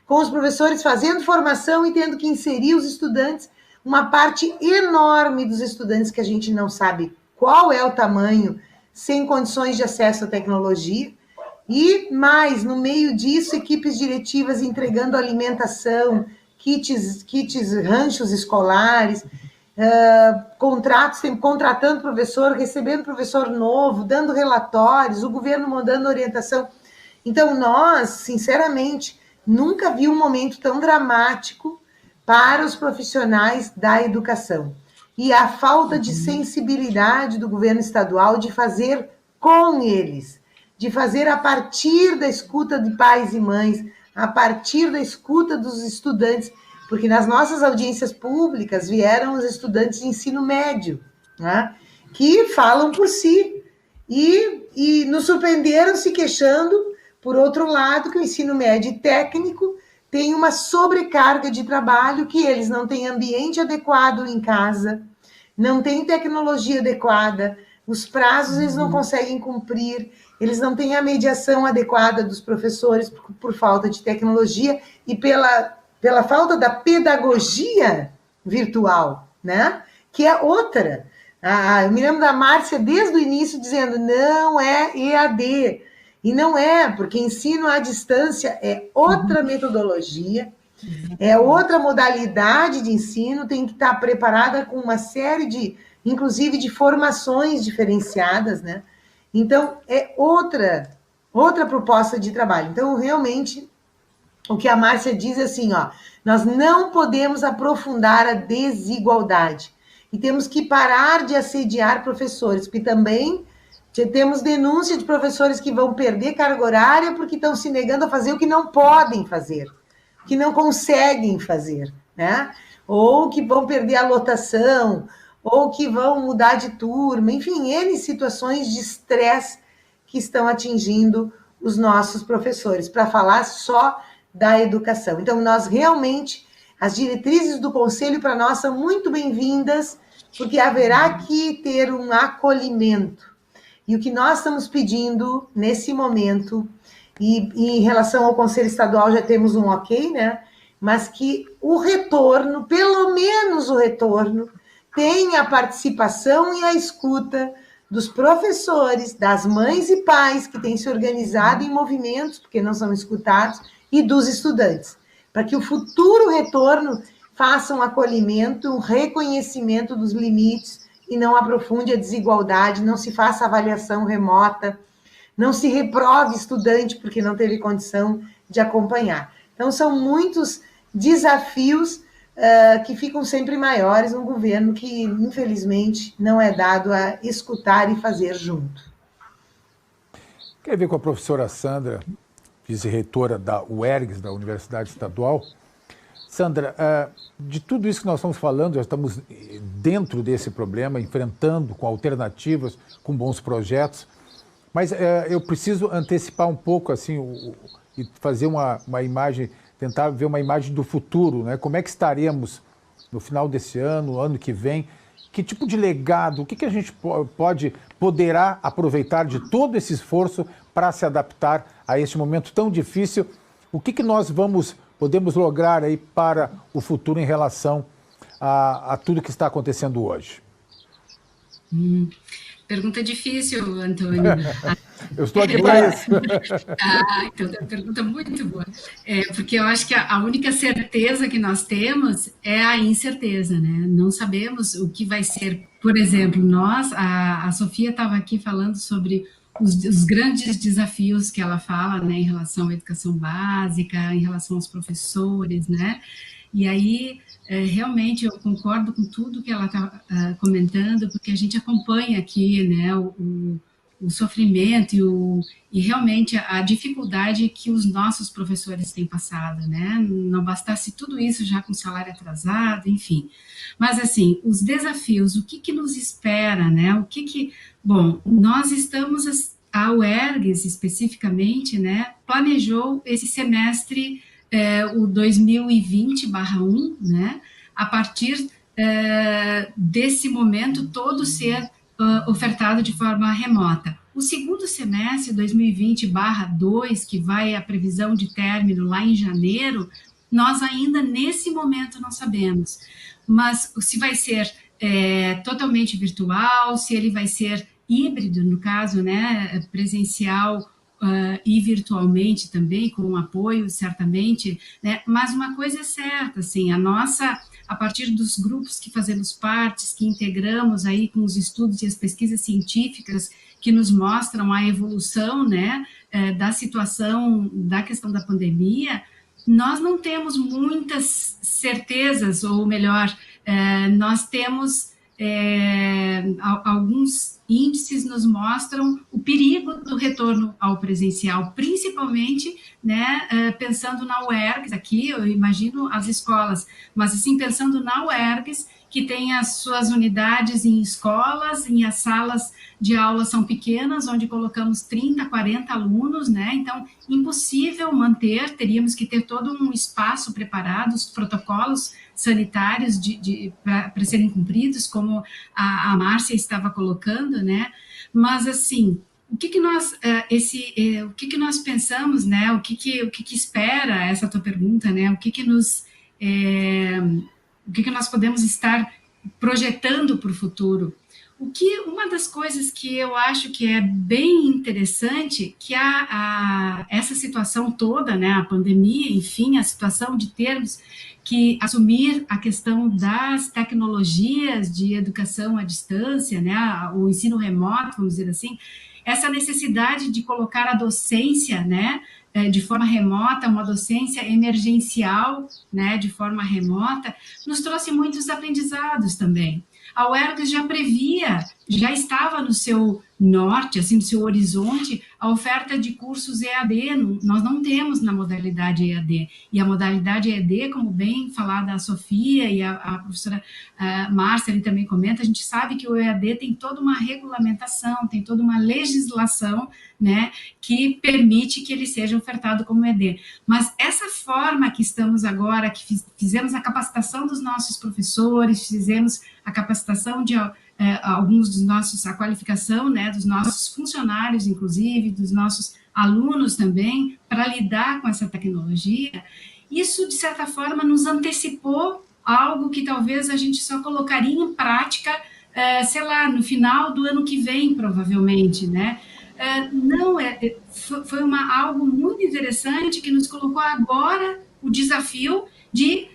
com os professores fazendo formação e tendo que inserir os estudantes, uma parte enorme dos estudantes que a gente não sabe qual é o tamanho, sem condições de acesso à tecnologia, e mais, no meio disso, equipes diretivas entregando alimentação, kits ranchos escolares, contratando professor, recebendo professor novo, dando relatórios, o governo mandando orientação. Então, nós, sinceramente, nunca vi um momento tão dramático para os profissionais da educação. E a falta de sensibilidade do governo estadual de fazer com eles, de fazer a partir da escuta de pais e mães, a partir da escuta dos estudantes, porque nas nossas audiências públicas vieram os estudantes de ensino médio, né, que falam por si, e nos surpreenderam se queixando, por outro lado, que o ensino médio e técnico tem uma sobrecarga de trabalho, que eles não têm ambiente adequado em casa, não têm tecnologia adequada, os prazos eles não conseguem cumprir, eles não têm a mediação adequada dos professores por falta de tecnologia e pela falta da pedagogia virtual, né? Que é outra. Eu me lembro da Márcia desde o início dizendo, não é EAD. E não é, porque ensino à distância é outra metodologia, é outra modalidade de ensino, tem que estar preparada com uma série inclusive de formações diferenciadas, né? Então, é outra proposta de trabalho. Então, realmente, o que a Márcia diz é assim, ó, nós não podemos aprofundar a desigualdade e temos que parar de assediar professores, porque também temos denúncia de professores que vão perder carga horária porque estão se negando a fazer o que não podem fazer, que não conseguem fazer, né? Ou que vão perder a lotação, ou que vão mudar de turma, enfim, N situações de estresse que estão atingindo os nossos professores, para falar só da educação. Então, nós realmente, as diretrizes do Conselho para nós são muito bem-vindas, porque haverá que ter um acolhimento. E o que nós estamos pedindo nesse momento, e em relação ao Conselho Estadual já temos um ok, né? Mas que o retorno, pelo menos o retorno, tenha a participação e a escuta dos professores, das mães e pais que têm se organizado em movimentos, porque não são escutados, e dos estudantes, para que o futuro retorno faça um acolhimento, um reconhecimento dos limites e não aprofunde a desigualdade, não se faça avaliação remota, não se reprove estudante porque não teve condição de acompanhar. Então, são muitos desafios que ficam sempre maiores num governo que, infelizmente, não é dado a escutar e fazer junto. Quer ver com a professora Sandra, vice-reitora da UERGS, da Universidade Estadual. Sandra, de tudo isso que nós estamos falando, já estamos dentro desse problema, enfrentando com alternativas, com bons projetos, mas eu preciso antecipar um pouco assim, e fazer uma imagem, tentar ver uma imagem do futuro, né? Como é que estaremos no final desse ano, ano que vem, que tipo de legado, o que a gente poderá aproveitar de todo esse esforço para se adaptar a este momento tão difícil? O que nós podemos lograr aí para o futuro em relação a tudo que está acontecendo hoje? Pergunta difícil, Antônio. Eu estou aqui para isso. Então, é uma pergunta muito boa. Porque eu acho que a única certeza que nós temos é a incerteza, né? Não sabemos o que vai ser. Por exemplo, a Sofia estava aqui falando sobre os grandes desafios que ela fala, né, em relação à educação básica, em relação aos professores, né? E aí, realmente, eu concordo com tudo que ela está comentando, porque a gente acompanha aqui, né, o sofrimento e realmente a dificuldade que os nossos professores têm passado, né? Não bastasse tudo isso já com salário atrasado, enfim. Mas, assim, os desafios, o que nos espera, né? Bom, nós estamos, a UERGS especificamente, né, planejou esse semestre, o 2020/1, né, a partir desse momento todo ser ofertado de forma remota. O segundo semestre, 2020/2, que vai a previsão de término lá em janeiro, nós ainda nesse momento não sabemos, mas se vai ser totalmente virtual, se ele vai ser híbrido, no caso, né, presencial e virtualmente também, com apoio, certamente, né? Mas uma coisa é certa, assim, a partir dos grupos que fazemos partes, que integramos aí com os estudos e as pesquisas científicas que nos mostram a evolução, né, da situação, da questão da pandemia, nós não temos muitas certezas, ou melhor, nós temos alguns índices nos mostram o perigo do retorno ao presencial, principalmente, né, pensando na UERGS, aqui eu imagino as escolas, mas assim, pensando na UERGS, que tem as suas unidades em escolas, e as salas de aula são pequenas, onde colocamos 30, 40 alunos, né, então impossível manter, teríamos que ter todo um espaço preparado, os protocolos sanitários para serem cumpridos, como a Márcia estava colocando, né? Mas assim, o que nós pensamos, né? O que espera essa tua pergunta, né? O que nós podemos estar projetando para o futuro? Uma das coisas que eu acho que é bem interessante, que essa situação toda, né, a pandemia, enfim, a situação de termos que assumir a questão das tecnologias de educação à distância, né, o ensino remoto, vamos dizer assim, essa necessidade de colocar a docência, né, de forma remota, uma docência emergencial, né, de forma remota, nos trouxe muitos aprendizados também. A UERGS já estava no seu norte, assim, no seu horizonte, a oferta de cursos EAD. Nós não temos na modalidade EAD. E a modalidade EAD, como bem falada a Sofia e a professora Márcia ali também comenta, a gente sabe que o EAD tem toda uma regulamentação, tem toda uma legislação, né, que permite que ele seja ofertado como EAD. Mas essa forma que estamos agora, que fizemos a capacitação dos nossos professores, fizemos a capacitação de alguns dos nossos, a qualificação, né, dos nossos funcionários, inclusive, dos nossos alunos também, para lidar com essa tecnologia, isso, de certa forma, nos antecipou algo que talvez a gente só colocaria em prática, sei lá, no final do ano que vem, provavelmente, né? Foi algo muito interessante que nos colocou agora o desafio de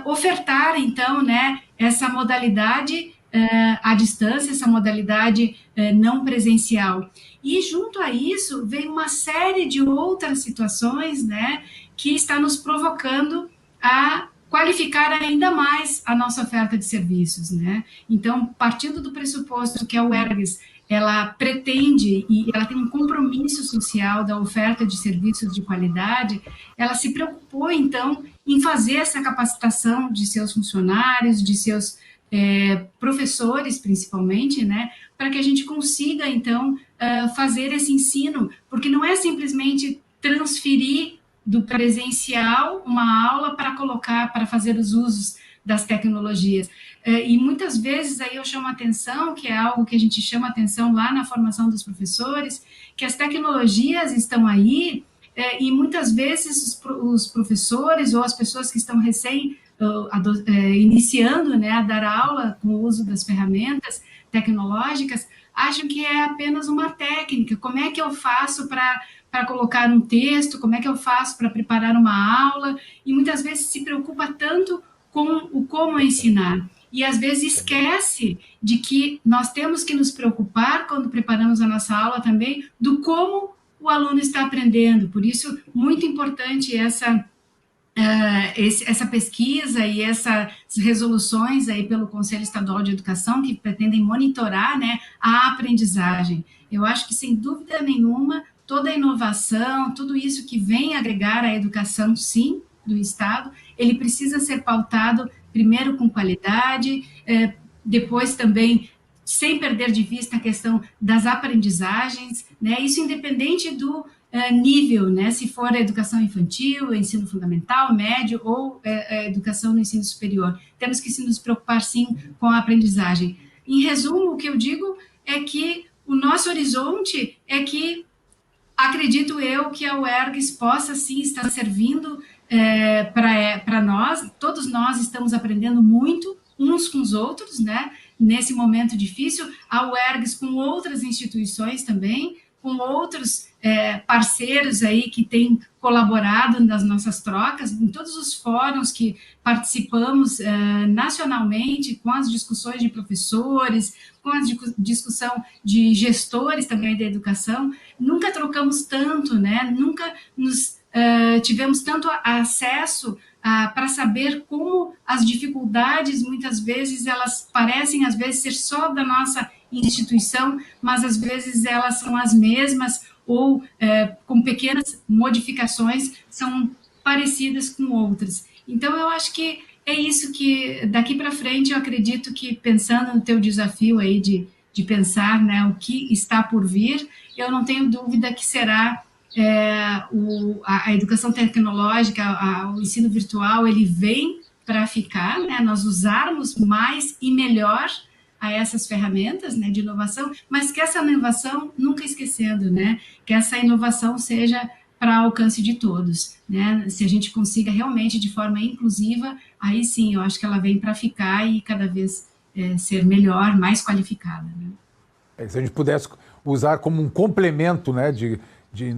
ofertar, então, né, essa modalidade à distância, essa modalidade não presencial. E junto a isso vem uma série de outras situações, né, que está nos provocando a qualificar ainda mais a nossa oferta de serviços, né? Então, partindo do pressuposto que a UERGS ela pretende e ela tem um compromisso social da oferta de serviços de qualidade, ela se preocupou, então, em fazer essa capacitação de seus funcionários, de seus professores, principalmente, né, para que a gente consiga, então, fazer esse ensino, porque não é simplesmente transferir do presencial uma aula para fazer os usos das tecnologias. E muitas vezes aí eu chamo a atenção, que é algo que a gente chama atenção lá na formação dos professores, que as tecnologias estão aí e muitas vezes os professores ou as pessoas que estão recém iniciando, né, a dar aula com o uso das ferramentas tecnológicas, acham que é apenas uma técnica. Como é que eu faço para colocar um texto? Como é que eu faço para preparar uma aula? E muitas vezes se preocupa tanto com o como ensinar. E às vezes esquece de que nós temos que nos preocupar, quando preparamos a nossa aula também, do como o aluno está aprendendo. Por isso, muito importante essa pesquisa e essas resoluções aí pelo Conselho Estadual de Educação, que pretendem monitorar, né, a aprendizagem. Eu acho que, sem dúvida nenhuma, toda a inovação, tudo isso que vem agregar à educação, sim, do Estado, ele precisa ser pautado primeiro com qualidade, depois também sem perder de vista a questão das aprendizagens, né? Isso independente do nível, né? Se for a educação infantil, ensino fundamental, médio ou a educação no ensino superior. Temos que nos preocupar, sim, com a aprendizagem. Em resumo, o que eu digo é que o nosso horizonte é que, acredito eu, que a UERGS possa, sim, estar servindo para nós. Todos nós estamos aprendendo muito uns com os outros, né? Nesse momento difícil, a UERGS com outras instituições também, com outros parceiros aí que têm colaborado nas nossas trocas, em todos os fóruns que participamos nacionalmente, com as discussões de professores, com a discussão de gestores também da educação. Nunca trocamos tanto, né? Nunca nos tivemos tanto acesso para saber como as dificuldades, muitas vezes, elas parecem, às vezes, ser só da nossa instituição, mas, às vezes, elas são as mesmas ou, com pequenas modificações, são parecidas com outras. Então, eu acho que é isso que, daqui para frente, eu acredito que, pensando no teu desafio aí de pensar, né, o que está por vir, eu não tenho dúvida que será a educação tecnológica, o ensino virtual, ele vem para ficar, né? Nós usarmos mais e melhor a essas ferramentas, né, de inovação, mas que essa inovação, nunca esquecendo, né, que essa inovação seja para alcance de todos, né? Se a gente consiga realmente de forma inclusiva, aí sim, eu acho que ela vem para ficar e cada vez ser melhor, mais qualificada, né? Se a gente pudesse usar como um complemento, né,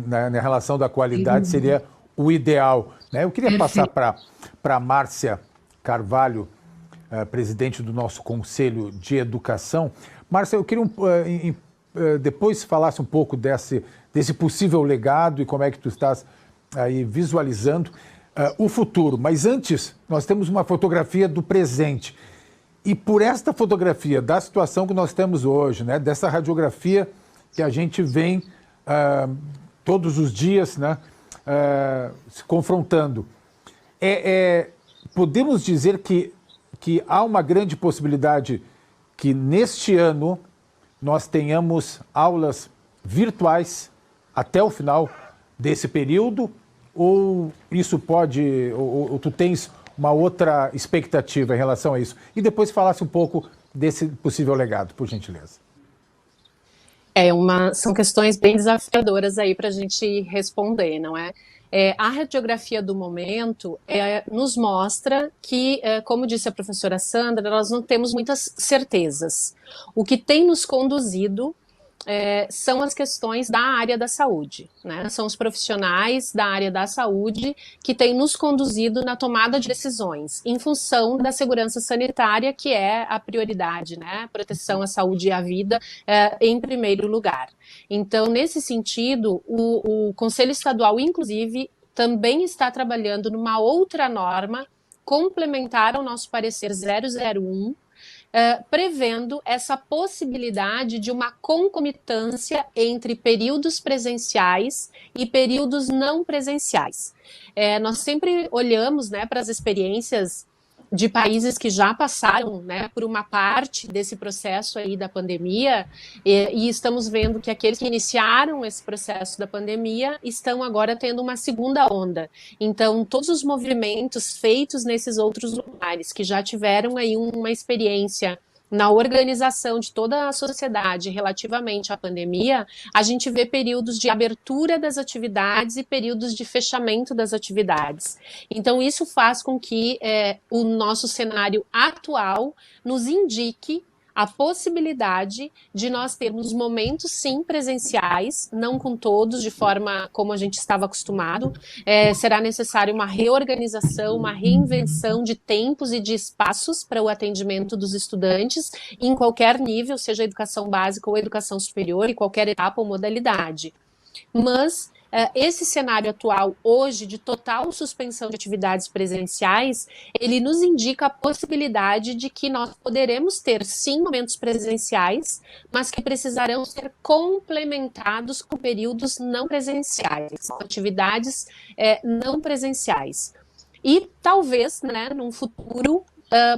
na relação da qualidade, seria o ideal, né? Eu queria passar para a Márcia Carvalho, presidente do nosso Conselho de Educação. Márcia, eu queria depois falasse um pouco desse possível legado e como é que tu estás aí visualizando o futuro. Mas antes, nós temos uma fotografia do presente. E por esta fotografia da situação que nós temos hoje, né, dessa radiografia que a gente vem todos os dias, né, se confrontando, podemos dizer que há uma grande possibilidade que neste ano nós tenhamos aulas virtuais até o final desse período, ou isso pode, ou tu tens uma outra expectativa em relação a isso? E depois falasse um pouco desse possível legado, por gentileza. São questões bem desafiadoras aí para a gente responder, não é? A radiografia do momento nos mostra que, como disse a professora Sandra, nós não temos muitas certezas. O que tem nos conduzido são as questões da área da saúde, né? São os profissionais da área da saúde que têm nos conduzido na tomada de decisões em função da segurança sanitária, que é a prioridade, né? Proteção à saúde e à vida em primeiro lugar. Então, nesse sentido, o Conselho Estadual, inclusive, também está trabalhando numa outra norma complementar ao nosso parecer 001, prevendo essa possibilidade de uma concomitância entre períodos presenciais e períodos não presenciais. Nós sempre olhamos, né, para as experiências de países que já passaram, né, por uma parte desse processo aí da pandemia, e estamos vendo que aqueles que iniciaram esse processo da pandemia estão agora tendo uma segunda onda. Então, todos os movimentos feitos nesses outros lugares, que já tiveram aí uma experiência na organização de toda a sociedade relativamente à pandemia, a gente vê períodos de abertura das atividades e períodos de fechamento das atividades. Então, isso faz com que o nosso cenário atual nos indique a possibilidade de nós termos momentos, sim, presenciais, não com todos, de forma como a gente estava acostumado. Será necessário uma reorganização, uma reinvenção de tempos e de espaços para o atendimento dos estudantes, em qualquer nível, seja educação básica ou educação superior, em qualquer etapa ou modalidade. Mas esse cenário atual, hoje, de total suspensão de atividades presenciais, ele nos indica a possibilidade de que nós poderemos ter, sim, momentos presenciais, mas que precisarão ser complementados com períodos não presenciais, com atividades não presenciais. E talvez, né, num futuro,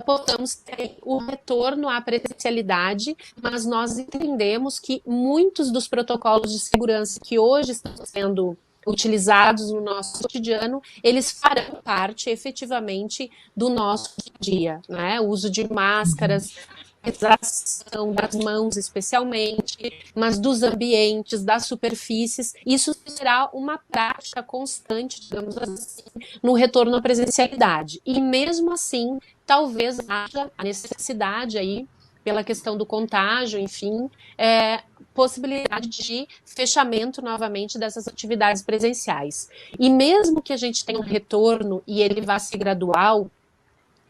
possamos ter o retorno à presencialidade, mas nós entendemos que muitos dos protocolos de segurança que hoje estão sendo utilizados no nosso cotidiano, eles farão parte efetivamente do nosso dia, né? O uso de máscaras, a higienização das mãos especialmente, mas dos ambientes, das superfícies, isso será uma prática constante, digamos assim, no retorno à presencialidade. E mesmo assim, talvez haja a necessidade aí, pela questão do contágio, enfim, possibilidade de fechamento novamente dessas atividades presenciais. E mesmo que a gente tenha um retorno e ele vá ser gradual,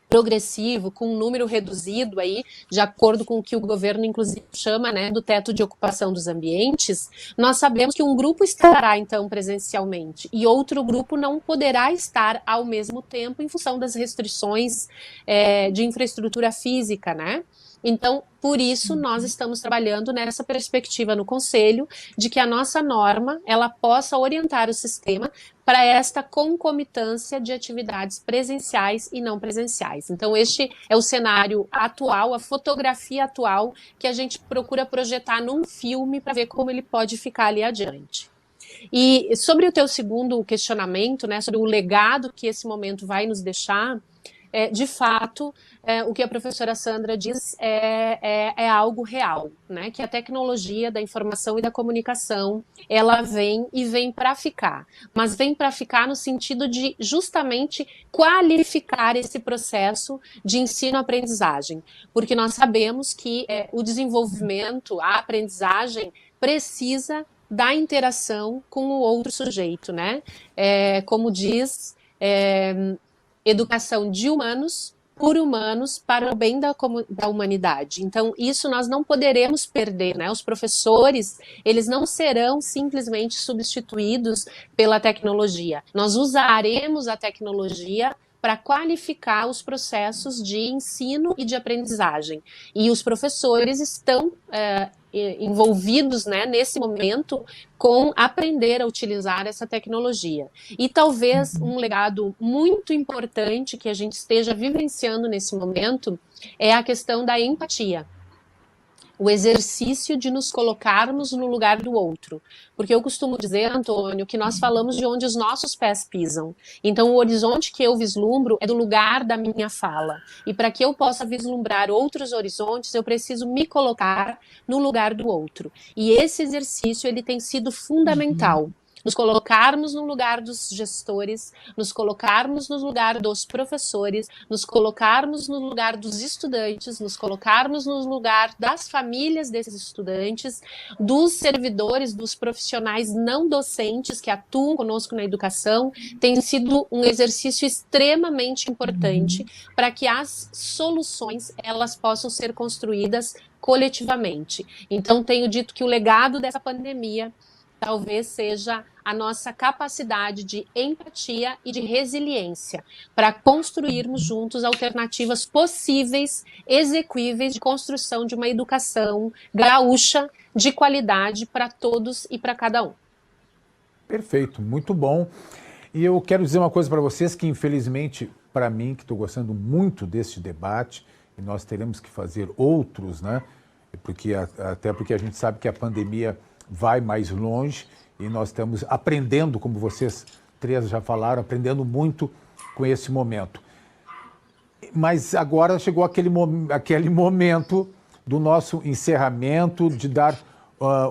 progressivo, com um número reduzido aí, de acordo com o que o governo inclusive chama, né, do teto de ocupação dos ambientes, nós sabemos que um grupo estará então presencialmente e outro grupo não poderá estar ao mesmo tempo em função das restrições de infraestrutura física, né? Então, por isso, nós estamos trabalhando nessa perspectiva no Conselho de que a nossa norma ela possa orientar o sistema para esta concomitância de atividades presenciais e não presenciais. Então, este é o cenário atual, a fotografia atual que a gente procura projetar num filme para ver como ele pode ficar ali adiante. E sobre o teu segundo questionamento, né, sobre o legado que esse momento vai nos deixar, de fato, o que a professora Sandra diz é algo real, né? Que a tecnologia da informação e da comunicação, ela vem para ficar, mas vem para ficar no sentido de justamente qualificar esse processo de ensino-aprendizagem, porque nós sabemos que o desenvolvimento, a aprendizagem precisa da interação com o outro sujeito, né? Como diz... educação de humanos, por humanos, para o bem da humanidade. Então, isso nós não poderemos perder, né? Os professores, eles não serão simplesmente substituídos pela tecnologia. Nós usaremos a tecnologia para qualificar os processos de ensino e de aprendizagem. E os professores estão envolvidos, né, nesse momento com aprender a utilizar essa tecnologia. E talvez um legado muito importante que a gente esteja vivenciando nesse momento é a questão da empatia. O exercício de nos colocarmos no lugar do outro. Porque eu costumo dizer, Antônio, que nós falamos de onde os nossos pés pisam. Então, o horizonte que eu vislumbro é do lugar da minha fala. E para que eu possa vislumbrar outros horizontes, eu preciso me colocar no lugar do outro. E esse exercício, ele tem sido fundamental. Nos colocarmos no lugar dos gestores, nos colocarmos no lugar dos professores, nos colocarmos no lugar dos estudantes, nos colocarmos no lugar das famílias desses estudantes, dos servidores, dos profissionais não docentes que atuam conosco na educação, tem sido um exercício extremamente importante para que as soluções elas possam ser construídas coletivamente. Então, tenho dito que o legado dessa pandemia talvez seja a nossa capacidade de empatia e de resiliência para construirmos juntos alternativas possíveis, exequíveis de construção de uma educação gaúcha de qualidade para todos e para cada um. Perfeito, muito bom. E eu quero dizer uma coisa para vocês que, infelizmente, para mim, que estou gostando muito deste debate, e nós teremos que fazer outros, né? Até porque a gente sabe que a pandemia vai mais longe e nós estamos aprendendo, como vocês três já falaram, aprendendo muito com esse momento. Mas agora chegou aquele momento do nosso encerramento, de dar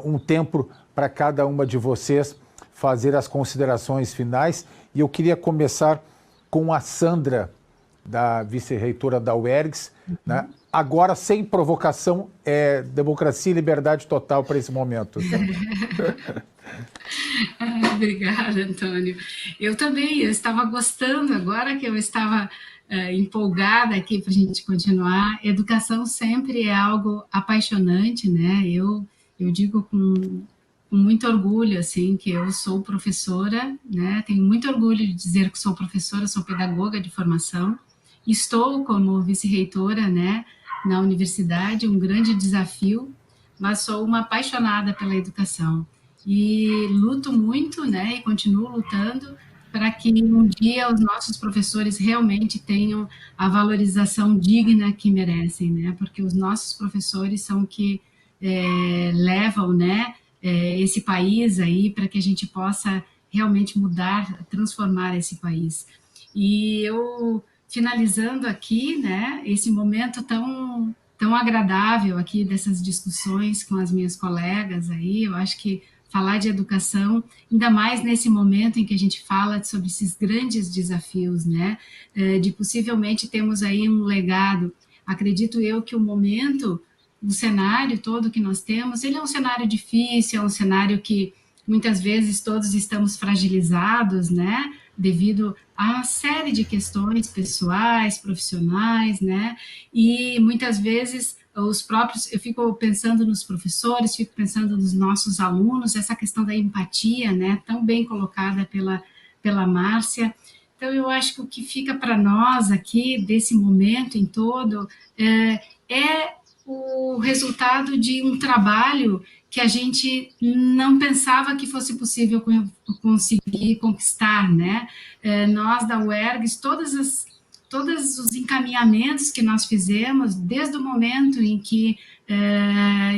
um tempo para cada uma de vocês fazer as considerações finais. E eu queria começar com a Sandra, da vice-reitora da UERGS, né? Agora, sem provocação, é democracia e liberdade total para esse momento. Obrigada, Antônio. Eu também, eu estava gostando, agora que eu estava empolgada aqui para a gente continuar. Educação sempre é algo apaixonante, né? Eu digo com muito orgulho, assim, que eu sou professora, né? Tenho muito orgulho de dizer que sou professora, sou pedagoga de formação. Estou como vice-reitora, né, na universidade, um grande desafio, mas sou uma apaixonada pela educação. E luto muito, né, e continuo lutando para que um dia os nossos professores realmente tenham a valorização digna que merecem, né, porque os nossos professores são que levam, né, esse país aí para que a gente possa realmente mudar, transformar esse país. E eu, finalizando aqui, né, esse momento tão agradável aqui dessas discussões com as minhas colegas aí, eu acho que falar de educação, ainda mais nesse momento em que a gente fala sobre esses grandes desafios, né, de possivelmente termos aí um legado. Acredito eu que o momento, o cenário todo que nós temos, ele é um cenário difícil, é um cenário que muitas vezes todos estamos fragilizados, né, devido a uma série de questões pessoais, profissionais, né, e muitas vezes os próprios, eu fico pensando nos professores, fico pensando nos nossos alunos, essa questão da empatia, né, tão bem colocada pela Márcia. Então, eu acho que o que fica para nós aqui, desse momento em todo, é o resultado de um trabalho que a gente não pensava que fosse possível conseguir conquistar, né? Nós da UERGS, todos os encaminhamentos que nós fizemos, desde o momento em que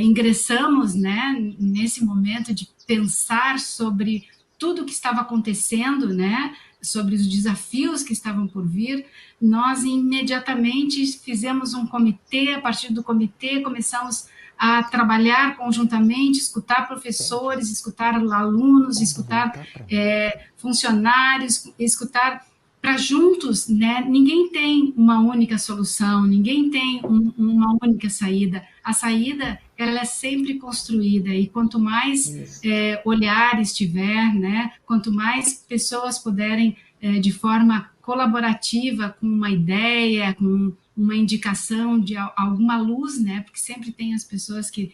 ingressamos, né, nesse momento de pensar sobre tudo o que estava acontecendo, né, sobre os desafios que estavam por vir, nós imediatamente fizemos um comitê, a partir do comitê começamos a trabalhar conjuntamente, escutar professores, escutar alunos, escutar funcionários, escutar para juntos, né? Ninguém tem uma única solução, ninguém tem uma única saída. A saída, ela é sempre construída, e quanto mais olhares tiver, né? Quanto mais pessoas puderem, de forma colaborativa, com uma ideia, com uma indicação de alguma luz, né? Porque sempre tem as pessoas que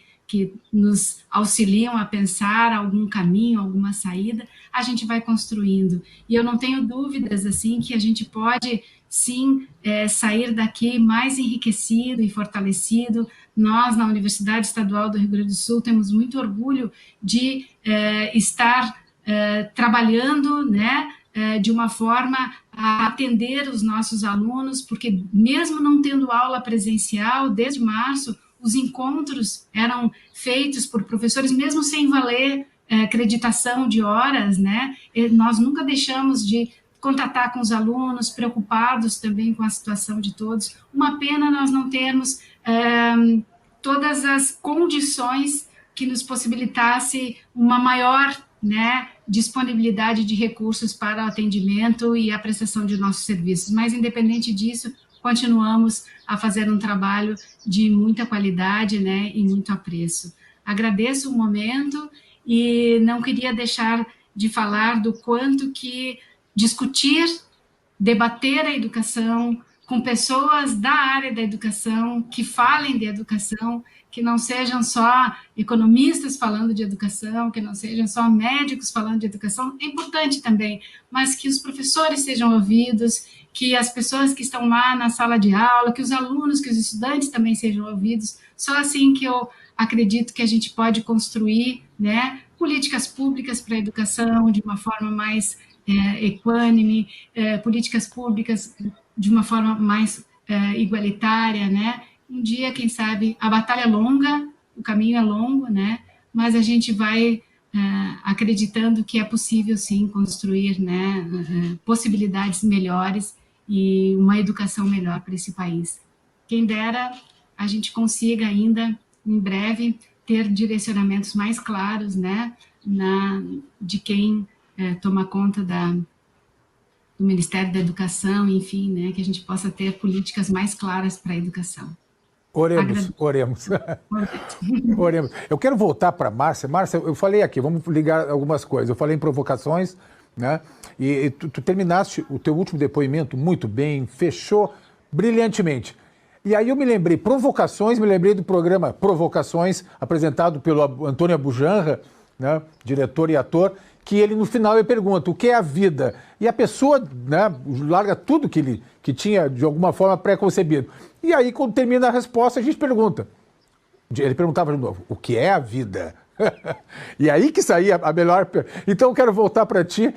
nos auxiliam a pensar algum caminho, alguma saída, a gente vai construindo. E eu não tenho dúvidas, assim, que a gente pode, sim, sair daqui mais enriquecido e fortalecido. Nós, na Universidade Estadual do Rio Grande do Sul, temos muito orgulho de estar trabalhando, né, de uma forma a atender os nossos alunos, porque mesmo não tendo aula presencial, desde março, os encontros eram feitos por professores, mesmo sem valer acreditação de horas, né? Nós nunca deixamos de contatar com os alunos, preocupados também com a situação de todos. Uma pena nós não termos todas as condições que nos possibilitasse uma maior, né, disponibilidade de recursos para o atendimento e a prestação de nossos serviços. Mas, independente disso, continuamos a fazer um trabalho de muita qualidade, né, e muito apreço. Agradeço o momento e não queria deixar de falar do quanto que discutir, debater a educação com pessoas da área da educação, que falem de educação, que não sejam só economistas falando de educação, que não sejam só médicos falando de educação, é importante também, mas que os professores sejam ouvidos, que as pessoas que estão lá na sala de aula, que os alunos, que os estudantes também sejam ouvidos. Só assim que eu acredito que a gente pode construir, né, políticas públicas para a educação de uma forma mais equânime, políticas públicas de uma forma mais igualitária, né? Um dia, quem sabe, a batalha é longa, o caminho é longo, né? Mas a gente vai acreditando que é possível, sim, construir, né, possibilidades melhores e uma educação melhor para esse país. Quem dera a gente consiga ainda, em breve, ter direcionamentos mais claros, né, de quem toma conta do Ministério da Educação, enfim, né, que a gente possa ter políticas mais claras para a educação. Oremos. Oremos. Eu quero voltar para a Márcia. Márcia, eu falei aqui, vamos ligar algumas coisas. Eu falei em provocações, né? E tu terminaste o teu último depoimento muito bem, fechou brilhantemente. E aí eu me lembrei, me lembrei do programa Provocações, apresentado pelo Antônio Abujanra, né, diretor e ator, que ele no final ele pergunta o que é a vida. E a pessoa, né, larga tudo que tinha de alguma forma pré-concebido. E aí quando termina a resposta a gente pergunta. Ele perguntava de novo, o que é a vida? E aí que saía a melhor... Então eu quero voltar para ti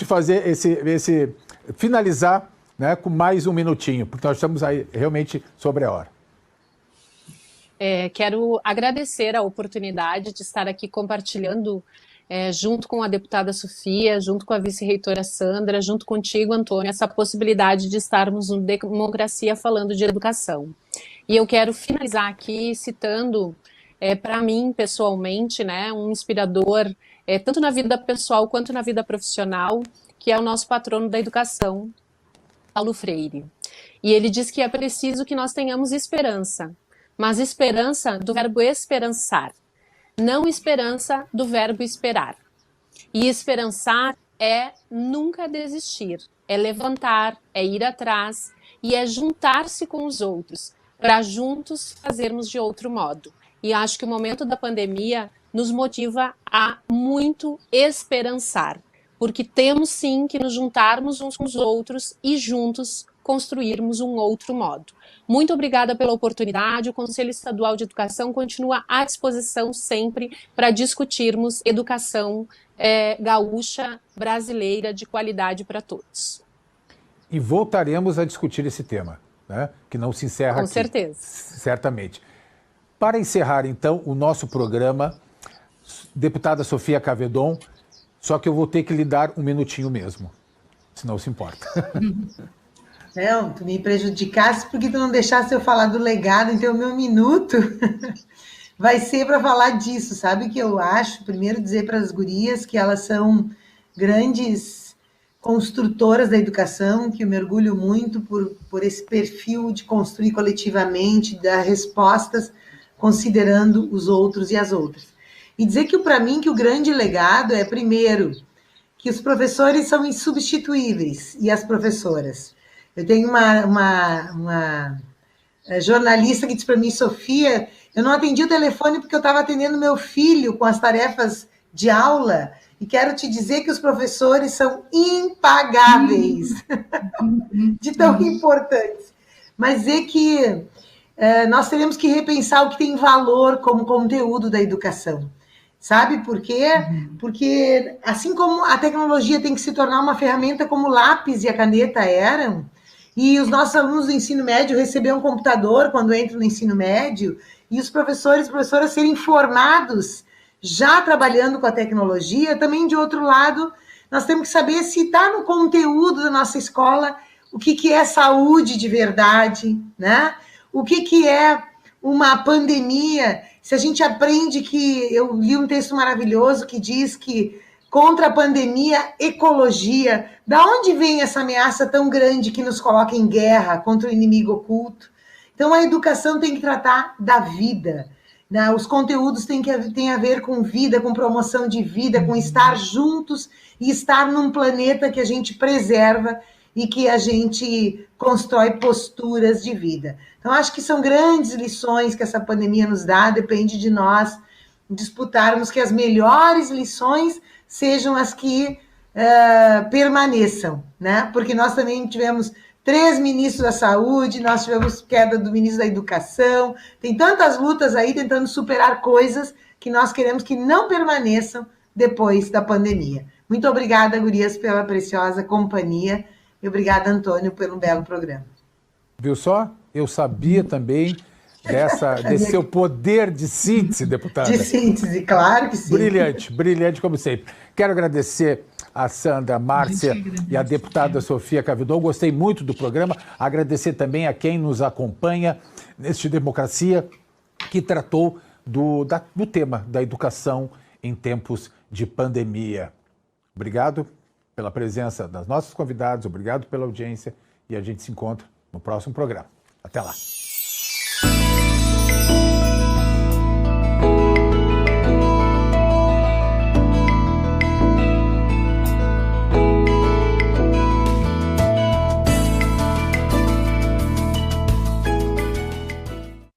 fazer esse finalizar, né, com mais um minutinho, porque nós estamos aí realmente sobre a hora. Quero agradecer a oportunidade de estar aqui compartilhando junto com a deputada Sofia, junto com a vice-reitora Sandra, junto contigo, Antônio, essa possibilidade de estarmos no Democracia falando de educação. E eu quero finalizar aqui citando, para mim, pessoalmente, né, um inspirador, tanto na vida pessoal quanto na vida profissional, que é o nosso patrono da educação, Paulo Freire. E ele diz que é preciso que nós tenhamos esperança, mas esperança do verbo esperançar, não esperança do verbo esperar. E esperançar é nunca desistir, é levantar, é ir atrás e é juntar-se com os outros, para juntos fazermos de outro modo. E acho que o momento da pandemia nos motiva a muito esperançar, porque temos sim que nos juntarmos uns com os outros e juntos construirmos um outro modo. Muito obrigada pela oportunidade. O Conselho Estadual de Educação continua à disposição sempre para discutirmos educação gaúcha, brasileira, de qualidade para todos. E voltaremos a discutir esse tema, né? Que não se encerra aqui. Com certeza. Certamente. Para encerrar, então, o nosso programa, deputada Sofia Cavedon, só que eu vou ter que lhe dar um minutinho mesmo, se não se importa. Não, tu me prejudicasse porque tu não deixasse eu falar do legado, então o meu minuto vai ser para falar disso, sabe que eu acho? Primeiro dizer para as gurias que elas são grandes construtoras da educação, que eu mergulho muito por esse perfil de construir coletivamente, dar respostas considerando os outros e as outras. E dizer que para mim que o grande legado é, primeiro, que os professores são insubstituíveis e as professoras. Eu tenho uma jornalista que disse para mim, Sofia, eu não atendi o telefone porque eu estava atendendo meu filho com as tarefas de aula e quero te dizer que os professores são impagáveis, de tão importantes. Mas é que nós teremos que repensar o que tem valor como conteúdo da educação. Sabe por quê? Porque assim como a tecnologia tem que se tornar uma ferramenta como o lápis e a caneta eram, e os nossos alunos do ensino médio receber um computador quando entram no ensino médio, e os professores e professoras serem formados já trabalhando com a tecnologia, também de outro lado, nós temos que saber se está no conteúdo da nossa escola o que é saúde de verdade, né? O que é uma pandemia. Se a gente aprende que... Eu li um texto maravilhoso que diz que contra a pandemia, ecologia. Da onde vem essa ameaça tão grande que nos coloca em guerra contra o inimigo oculto? Então, a educação tem que tratar da vida, né? Os conteúdos têm a ver com vida, com promoção de vida, com estar juntos e estar num planeta que a gente preserva e que a gente constrói posturas de vida. Então, acho que são grandes lições que essa pandemia nos dá, depende de nós disputarmos que as melhores lições sejam as que permaneçam, né? Porque nós também tivemos 3 ministros da saúde, nós tivemos queda do ministro da educação, tem tantas lutas aí tentando superar coisas que nós queremos que não permaneçam depois da pandemia. Muito obrigada, gurias, pela preciosa companhia e obrigada, Antônio, pelo belo programa. Viu só? Eu sabia também desse seu poder de síntese, deputada. De síntese, claro que sim. Brilhante, brilhante como sempre. Quero agradecer a Sandra, a Márcia e a deputada Sofia Cavidon. Gostei muito do programa. Agradecer também a quem nos acompanha neste Democracia, que tratou do tema da educação em tempos de pandemia. Obrigado pela presença das nossas convidadas, obrigado pela audiência e a gente se encontra no próximo programa. Até lá.